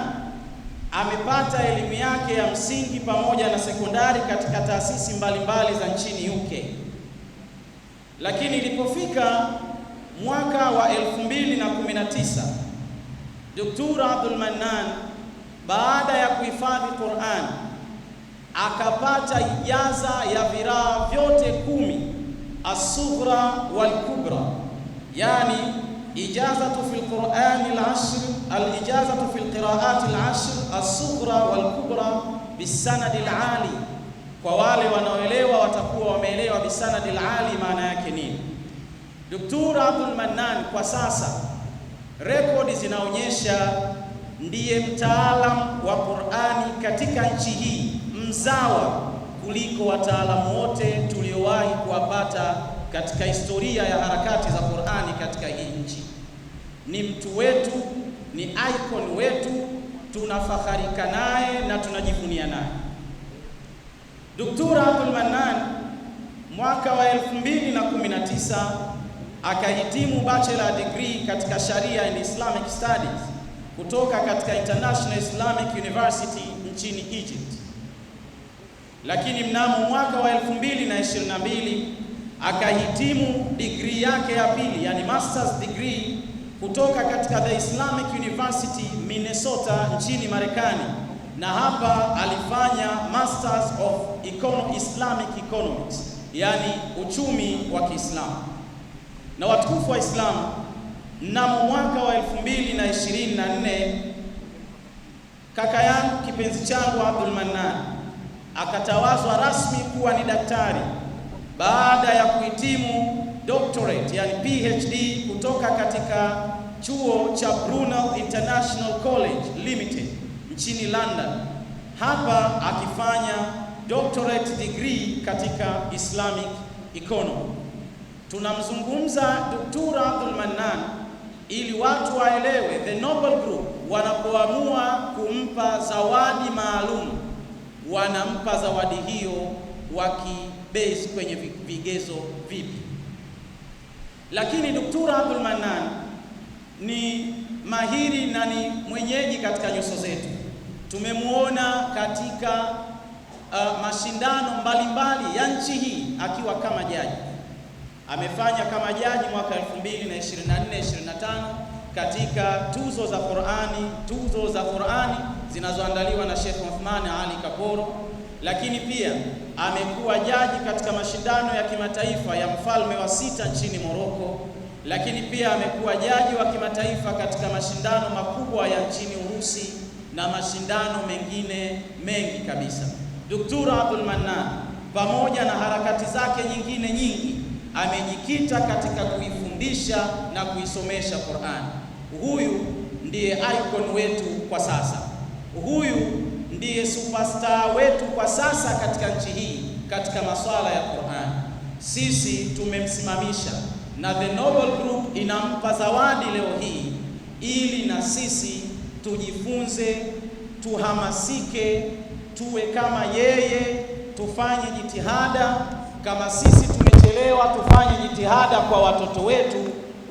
amepata elimu yake ya msingi pamoja na sekondari katika taasisi mbalimbali za nchini UK. Lakini ilipofika mwaka wa 2019, Dr. Abdul Mannan baada ya kuhifadhi Qur'an akapata ijaza ya viraa vyote 10 as-sughra wal-kubra, yani ijazatu fil Qur'ani al-ashr, al-ijazatu fil qira'ati al-ashr as-sughra wal-kubra bisanadi al-ali. Kwa wale wanaoelewa watakuwa wameelewa bisanadi al-ali maana yake nini. Dr. Abdul Mannan kwa sasa rekodi zinaonyesha ndiye mtaalam wa Qur'ani katika nchi hii mzawa kuliko wataalamu wote tuliowahi kuwapata katika historia ya harakati za Qur'ani katika hii nchi. Ni mtu wetu, ni icon wetu, tunafakharika naye na tunajivunia naye. Dr. Abdul Mannan mwaka wa 2019 akahitimu bachelor degree katika Sharia and Islamic Studies kutoka katika International Islamic University nchini Egypt. Lakini mnamo mwaka wa 2022 akahitimu degree yake ya pili, yani master's degree kutoka katika The Islamic University Minnesota nchini Marekani, na hapa alifanya Masters of Islamic Economics, yani uchumi wa Kiislamu. Na watukufu wa Islam, mnamo mwaka wa 2024 kaka yangu kipenzi changu Abdul Mannan akatawazwa rasmi kuwa ni daktari baada ya kuhitimu doctorate, yani PhD kutoka katika chuo cha Brunel International College Limited nchini London, hapa akifanya doctorate degree katika Islamic Economy. Tunamzungumza Dr. Abdul Mannan ili watu waelewe the Nobel Group wanapoamua kumpa zawadi maalum wanampa zawadi hiyo wakibase kwenye vigezo vipi. Lakini Dr. Abdul Mannan ni mahiri na ni mwenyeji katika nyuso zetu. Tumemuona katika mashindano mbalimbali ya nchi hii akiwa kama jaji. Amefanya kama jaji mwaka 2024-25 katika tuzo za Qur'ani zinazoandaliwa na Sheikh Uthman Ali Kaporo. Lakini pia amekuwa jaji katika mashindano ya kimataifa ya mfalme wa sita nchini Morocco. Lakini pia amekuwa jaji wa kimataifa katika mashindano makubwa ya nchini Urusi na mashindano mengine mengi kabisa. Dr. Abdul Mannan pamoja na harakati zake nyingine nyingi amejikita katika kuifundisha na kuisomesha Qur'an. Huyu ndiye icon wetu kwa sasa. Huyu ndiye superstar wetu kwa sasa katika nchi hii katika masuala ya Qur'an. Sisi tumemsimamisha na The Nobel Group inampa zawadi leo hii ili na sisi tujifunze, tuhamasike, tuwe kama yeye, tufanye jitihada. Kama sisi tumechelewa, tufanye jitihada kwa watoto wetu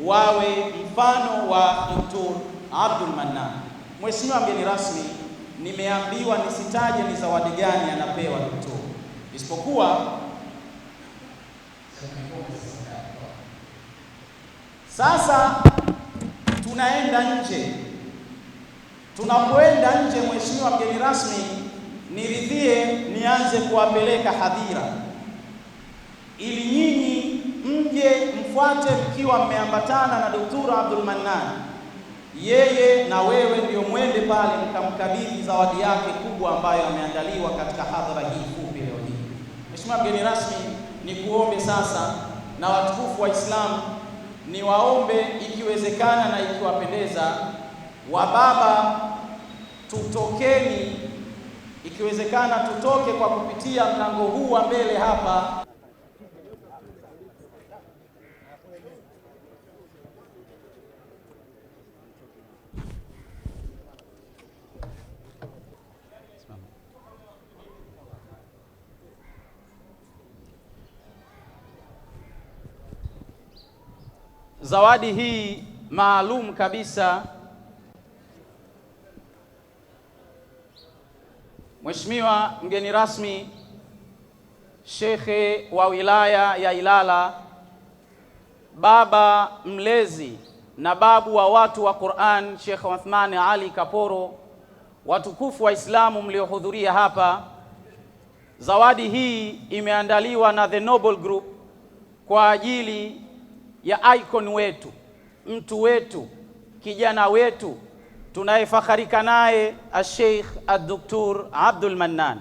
wawe mfano wa Dr. Abdul Mannan. Mheshimiwa mgeni rasmi, nimeambiwa nisitaje ni zawadi gani anapewa Dr. isipokuwa sasa tunaenda nje. Tunapoenda nje, mheshimiwa mgeni rasmi, niridhie nianze kuwapeleka hadhira ili nyinyi mje mfuate mkiwa mmeambatana na Dr. Abdul Mannan. Yeye na wewe ndio mwende pale mkamkabidhi zawadi yake kubwa ambayo ameandaliwa katika hadhara hii fupi leo hii. Mheshimiwa mgeni rasmi, ni kuombe sasa na watukufu wa Islam, ni waombe ikiwezekana na ikiwapendeza, wababa tutokeni, ikiwezekana tutoke kwa kupitia mlango huu wa mbele hapa. zawadi hii maalum kabisa. Mheshimiwa mgeni rasmi, Shekhe wa wilaya ya Ilala, baba mlezi na babu wa watu wa Qur'an, Sheikh Uthman Ali Kaporo, watukufu wa Islamu mliohudhuria hapa, zawadi hii imeandaliwa na The Noble Group kwa ajili ya icon wetu, mtu wetu, kijana wetu tunayefakharika naye, Sheikh Dr. Abdul Mannan.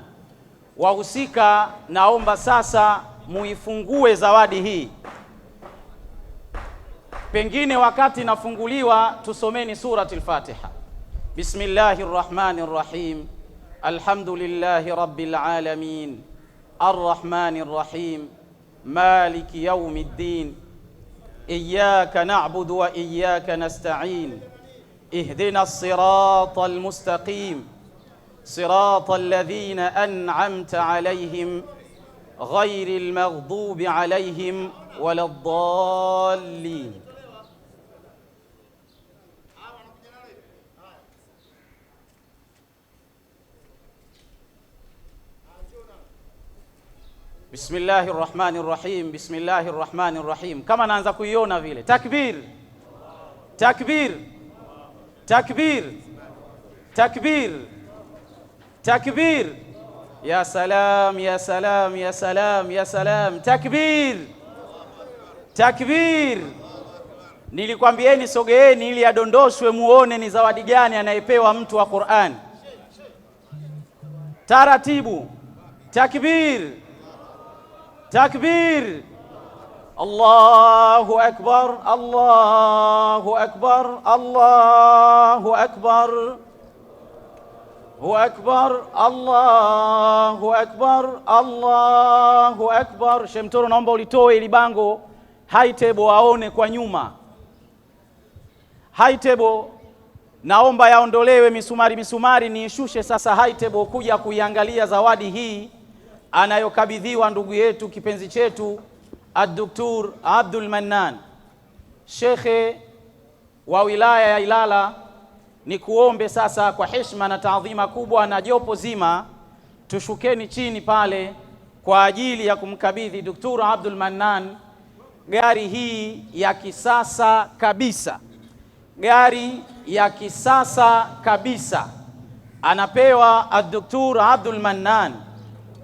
Wahusika, naomba sasa muifungue zawadi hii. Pengine wakati nafunguliwa tusomeni suratul Fatiha. Bismillahir Rahmanir Rahim. Alhamdulillahi Rabbil Alamin. Arrahmanir Rahim. Maliki Yawmiddin. Iyyaka na'budu wa iyyaka nasta'in. Ihdinas siratal mustaqim. Siratal ladhina an'amta alayhim ghayril maghdubi alayhim waladdallin. Bismillahir Rahmanir Rahim. Bismillahir Rahmanir Rahim. Kama naanza kuiona vile. Takbir. Takbir. Takbir. Takbir. Takbir. Ya salam, ya salam, ya salam, ya salam. Takbir. Takbir. Nilikwambieni sogeeni ili adondoshwe muone ni zawadi gani anayepewa mtu wa Qur'an. Taratibu. Takbir. Takbir. Allahu akbar, Allahu akbar, Allahu akbar. Allahu akbar, Allahu akbar, Allahu akbar. Shemtoro, naomba ulitoe ili bango high table aone kwa nyuma. High table naomba yaondolewe misumari niishushe sasa high table kuja kuiangalia zawadi hii anayokabidhiwa ndugu yetu kipenzi chetu Dr. Abdul Mannan, Shekhe wa wilaya ya Ilala. Ni kuombe sasa kwa heshima na taadhima kubwa na jopo zima tushukeni chini pale kwa ajili ya kumkabidhi Dr. Abdul Mannan gari hii ya kisasa kabisa. Gari ya kisasa kabisa anapewa Dr. Abdul Mannan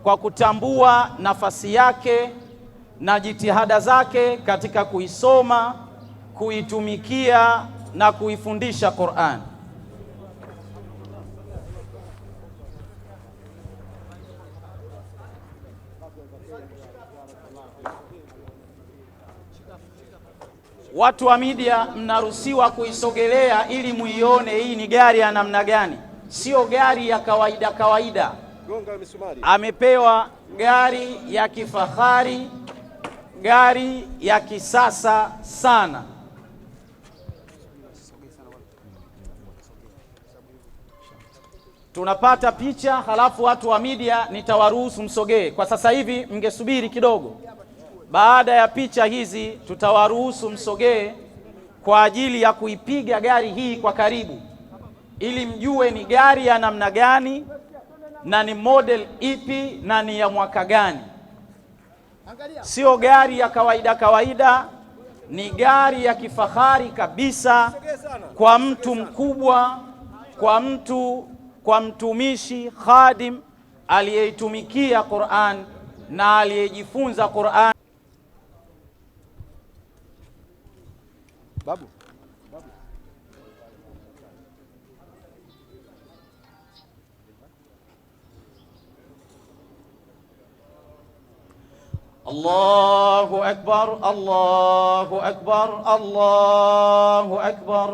kwa kutambua nafasi yake na jitihada zake katika kuisoma, kuitumikia na kuifundisha Qur'an. Watu wa media mnaruhusiwa kuisogelea ili muione hii ni gari ya namna gani. Sio gari ya kawaida kawaida. Amepewa gari ya kifahari, gari ya kisasa sana. Tunapata picha, halafu watu wa media nitawaruhusu msogee. Kwa sasa hivi mngesubiri kidogo. Baada ya picha hizi tutawaruhusu msogee kwa ajili ya kuipiga gari hii kwa karibu, ili mjue ni gari ya namna gani na ni model ipi na ni ya mwaka gani. Sio gari ya kawaida kawaida, ni gari ya kifahari kabisa kwa mtu mkubwa, kwa mtumishi khadim aliyeitumikia Qur'an na aliyejifunza Qur'an. Babu. Allahu akbar, Allahu akbar, Allahu akbar.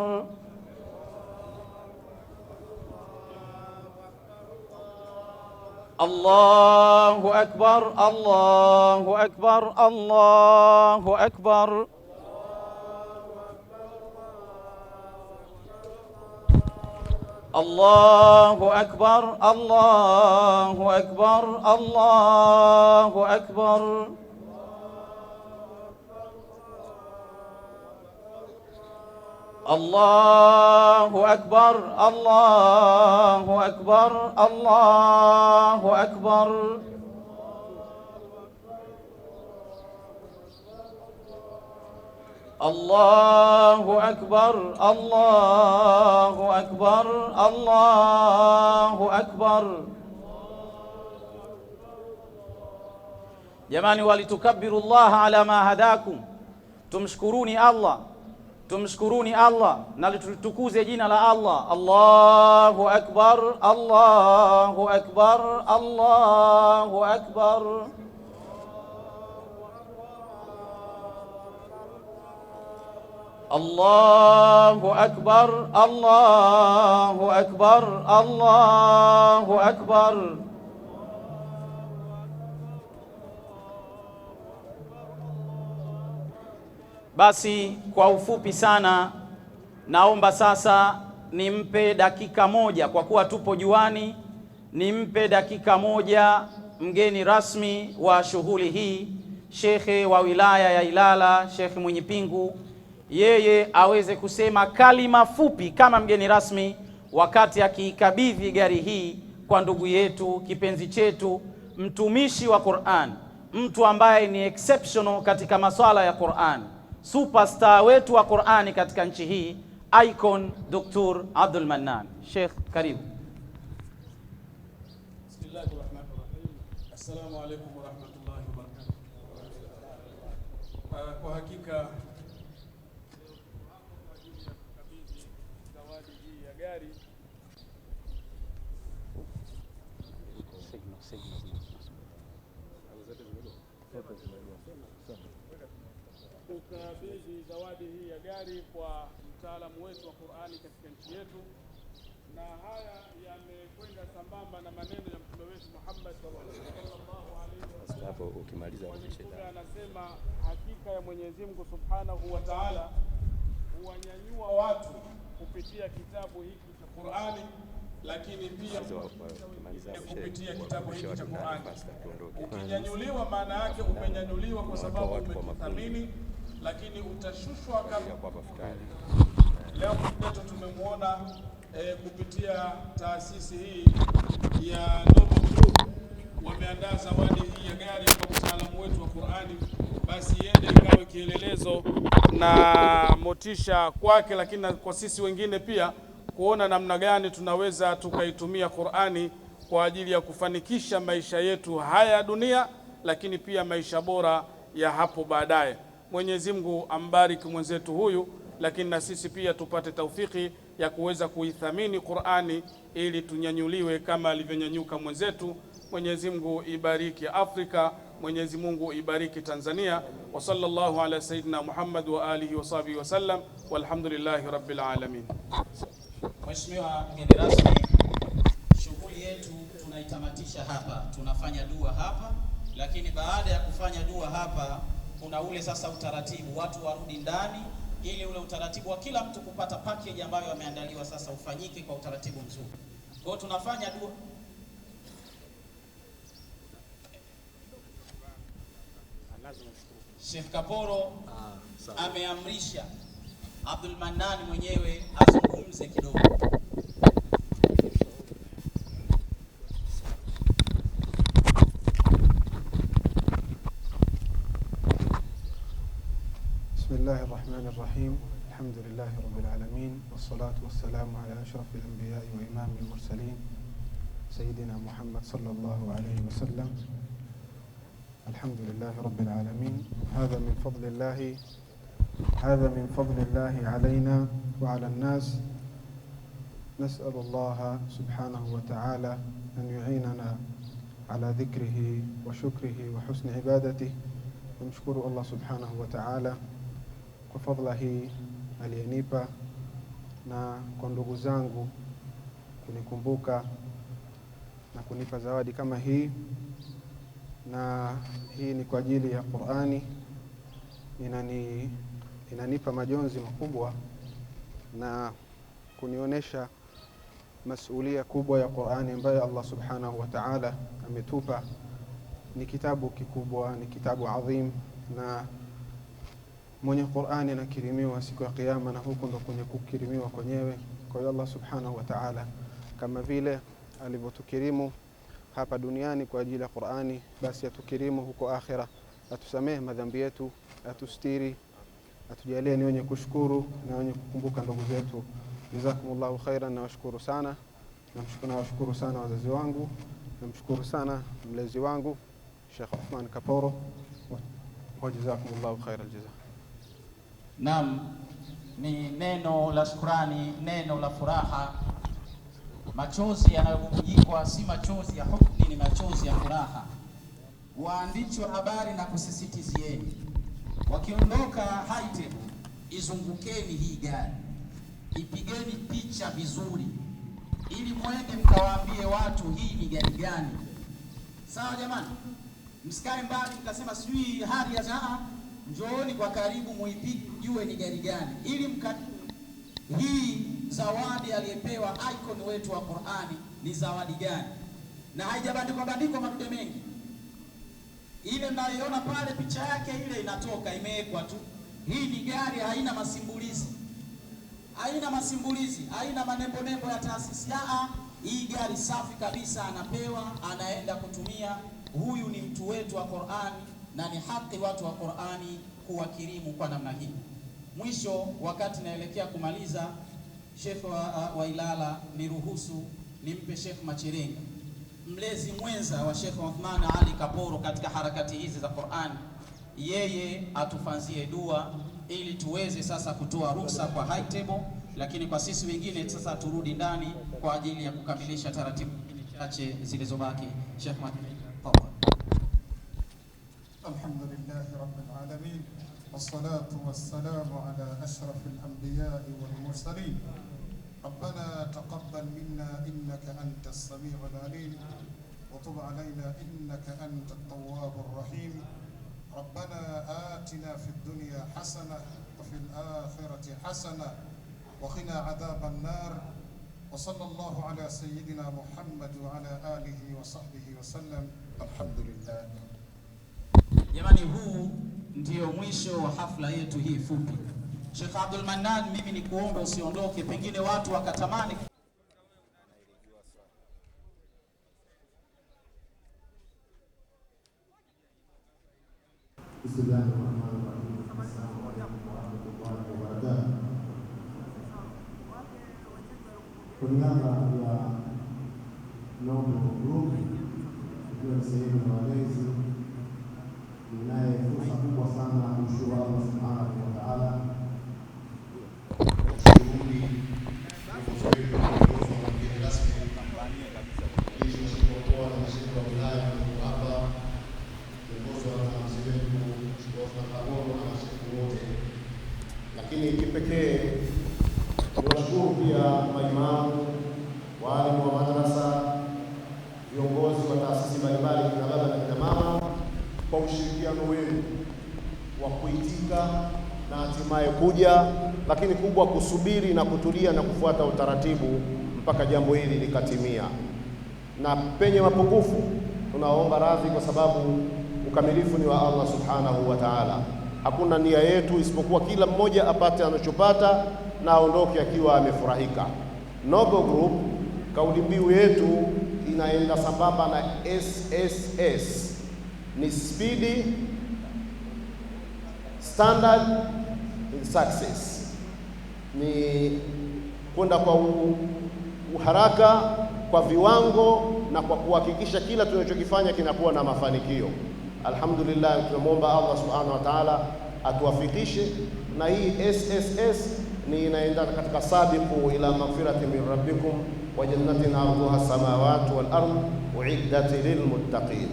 Allahu akbar, Allahu akbar, Allahu akbar. Allahu akbar, Allahu akbar, Allahu akbar. الله أكبر الله أكبر الله أكبر الله أكبر الله أكبر الله أكبر. Jamani, walitukabbiru Allah ala ma hadakum, tumshkuruni Allah, tumshkuruni Allah na tukuze jina la Allah. Allahu akbar Allahu akbar Allahu akbar. Allahu akbar Allahu akbar Allahu akbar. Basi kwa ufupi sana, naomba sasa nimpe dakika moja, kwa kuwa tupo juani, nimpe dakika moja mgeni rasmi wa shughuli hii, shekhe wa wilaya ya Ilala, Sheikh Mwenyipingu, yeye aweze kusema kalima fupi kama mgeni rasmi, wakati akiikabidhi gari hii kwa ndugu yetu, kipenzi chetu, mtumishi wa Qur'an, mtu ambaye ni exceptional katika maswala ya Qur'an, superstar wetu wa Qur'ani katika nchi hii, icon Dr. Abdul Mannan. Sheikh, karibu. Bismillahirrahmanirrahim. Assalamu alaykum wa rahmatullahi wa barakatuh. Kwa hakika zawadi hii ya gari ukabidhi zawadi hii ya gari kwa mtaalamu wetu wa Qur'ani katika nchi yetu, na haya yamekwenda sambamba na maneno ya mtume wetu Muhammad sallallahu alaihi wasallam. Hapo ukimaliza anasema hakika ya Mwenyezi Mungu Subhanahu wa Ta'ala huwanyanyua watu kupitia kitabu hiki cha Qur'ani, lakini pia kupitia kitabu hiki cha Qur'ani. Ukinyanyuliwa maana yake umenyanyuliwa kwa sababu umekithamini, lakini utashushwa kama leo mtoto tumemwona kupitia taasisi hii ya Noble Group wameandaa zawadi hii ya gari kwa mtaalamu wetu wa Qur'ani, basi iende ikawe kielelezo na motisha kwake, lakini kwa sisi wengine pia kuona namna gani tunaweza tukaitumia Qur'ani kwa ajili ya kufanikisha maisha yetu haya dunia, lakini pia maisha bora ya hapo baadaye. Mwenyezi Mungu ambariki mwenzetu huyu, lakini na sisi pia tupate taufiki ya kuweza kuithamini Qur'ani ili tunyanyuliwe kama alivyonyanyuka mwenzetu. Mwenyezi Mungu ibariki Afrika, Mwenyezi Mungu ibariki Tanzania. Wa sallallahu ala sayyidina Muhammad wa alihi wa sahbihi wa sallam, walhamdulillahi rabbil alamin. Mheshimiwa mgeni rasmi, shughuli yetu tunaitamatisha hapa, tunafanya dua hapa, lakini baada ya kufanya dua hapa kuna ule sasa utaratibu, watu warudi ndani ili ule utaratibu wa kila mtu kupata package ambayo ameandaliwa sasa ufanyike kwa utaratibu mzuri. Kwa hiyo tunafanya dua. Sheikh Kaporo ameamrisha Abdul Mannan mwenyewe azungumze kidogo. Bismillahir Rahmanir Rahim. Alhamdulillahi Rabbil Alamin, wassalatu wassalamu ala ashrafil anbiya'i wa imamil mursalin sayyidina Muhammad sallallahu alayhi wa sallam. Alhamdulillahi Rabbil Alamin. Hadha min fadlillahi alayna wa ala an-nas. نسأل الله سبحانه وتعالى أن يعيننا على ذكره وشكره وحسن عبادته. ونشكر الله سبحانه وتعالى kwa fadhila hii aliyenipa na kwa ndugu zangu kunikumbuka na kunipa zawadi kama hii, na hii ni kwa ajili ya Qur'ani. Inanipa majonzi makubwa na kunionyesha masulia kubwa ya Qur'ani ambayo Allah subhanahu wa ta'ala ametupa. Ni kitabu kikubwa, ni kitabu adhim, na mwenye Qur'ani anakirimiwa siku ya Kiyama, na huko ndo kwenye kukirimiwa kwenyewe. Kwa hiyo Allah subhanahu wa ta'ala kama vile alivyotukirimu hapa duniani kwa ajili ya Qur'ani, basi atukirimu huko akhira, atusamehe madhambi yetu, atustiri, atujalie ni wenye kushukuru na wenye kukumbuka ndugu zetu. Jazakumullahu khairan. Nawashukuru sana, nawashukuru sana wazazi wangu, namshukuru sana mlezi wangu Sheikh Uthman Kaporo, wa jazakumullahu khairal jaza. Naam, ni neno la shukrani, neno la furaha. Machozi yanayobubujikwa si machozi ya huzuni, ni machozi ya furaha. Waandishi wa habari na kusisitizieni, wakiondoka Haiteb, izungukeni hii gari, ipigeni picha vizuri, ili mwende mkawaambie watu hii ni gari gani. Sawa jamani, msikae mbali mkasema sijui hali ya zaa. Njooni kwa karibu muipige mjue ni gari gani, ili hii zawadi aliyepewa icon wetu wa Qur'ani ni zawadi gani. Na haijabandikwa madude mengi. Ile mnayoiona pale picha yake ile inatoka imewekwa tu. Hii ni gari, haina masimbulizi. Haina manembo ya taasisi. Hii gari safi kabisa anapewa, anaenda kutumia. Huyu ni mtu wetu wa Qur'ani, na ni haki watu wa Qur'ani kuwakirimu kwa namna hii. Mwisho, wakati naelekea kumaliza, Sheikh wa Ilala niruhusu nimpe Sheikh Machirenga, mlezi mwenza wa Sheikh Uthman Ali Kaporo katika harakati hizi za Qur'ani, yeye atufanzie dua ili tuweze sasa kutoa ruhusa kwa Haiteb, lakini kwa sisi wengine sasa turudi ndani kwa ajili ya kukamilisha taratibu chache zilizobaki. Sheikh Machirenga, tafadhali. Alhamdulillah rabbil alamin, wassalatu wassalamu ala ashrafil anbiya'i wal mursalin. ربنا تقبل منا إنك أنت السميع العليم وتب علينا إنك أنت التواب الرحيم. ربنا آتنا في الدنيا حسنة وفي الآخرة حسنة وقنا عذاب النار. وصلى الله على سيدنا محمد وعلى آله وصحبه وسلم. الحمد لله. Jamani, huu ndio mwisho wa hafla yetu hii fupi. Sheikh Abdul Mannan, mimi ni kuomba usiondoke, pengine watu wakatamani kwa niaba ya Noble Group, ikiwa ni sehemu ya walezi, ninaye fursa kubwa sana kumshukuru Allah subhanahu wa ta'ala lakini kipekee niwashukuru pia maimamu, walimu wa madrasa, viongozi wa taasisi mbalimbali, kina baba na kina mama, kwa ushirikiano wenu wa kuitika na hatimaye kuja, lakini kubwa kusubiri na kutulia na kufuata utaratibu mpaka jambo hili likatimia. Na penye mapungufu tunaomba radhi, kwa sababu ukamilifu ni wa Allah subhanahu wa ta'ala. Hakuna nia yetu isipokuwa kila mmoja apate anachopata na aondoke akiwa amefurahika. Noble Group, kauli mbiu yetu inaenda sambamba na SSS, ni speedy, standard in success, ni kwenda kwa uharaka, kwa viwango, na kwa kuhakikisha kila tunachokifanya kinakuwa na mafanikio. Alhamdulillah, tunamwomba Allah subhanahu wa ta'ala atuwafikishe, na hii SSS ni inaenda katika sabiqu ila maghfirati min rabbikum wa jannatin arduha samawati wal ardh uiddat lilmuttaqin.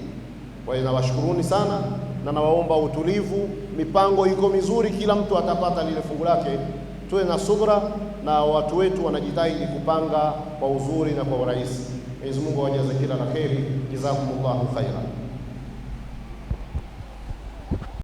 Kwa hiyo nawashukuruni sana na nawaomba utulivu, mipango iko mizuri, kila mtu atapata lile fungu lake. Tuwe na subra, na watu wetu wanajitahidi kupanga kwa uzuri na kwa urahisi. Mwenyezi Mungu awajaze kila la kheri. Jazakumullahu khairan.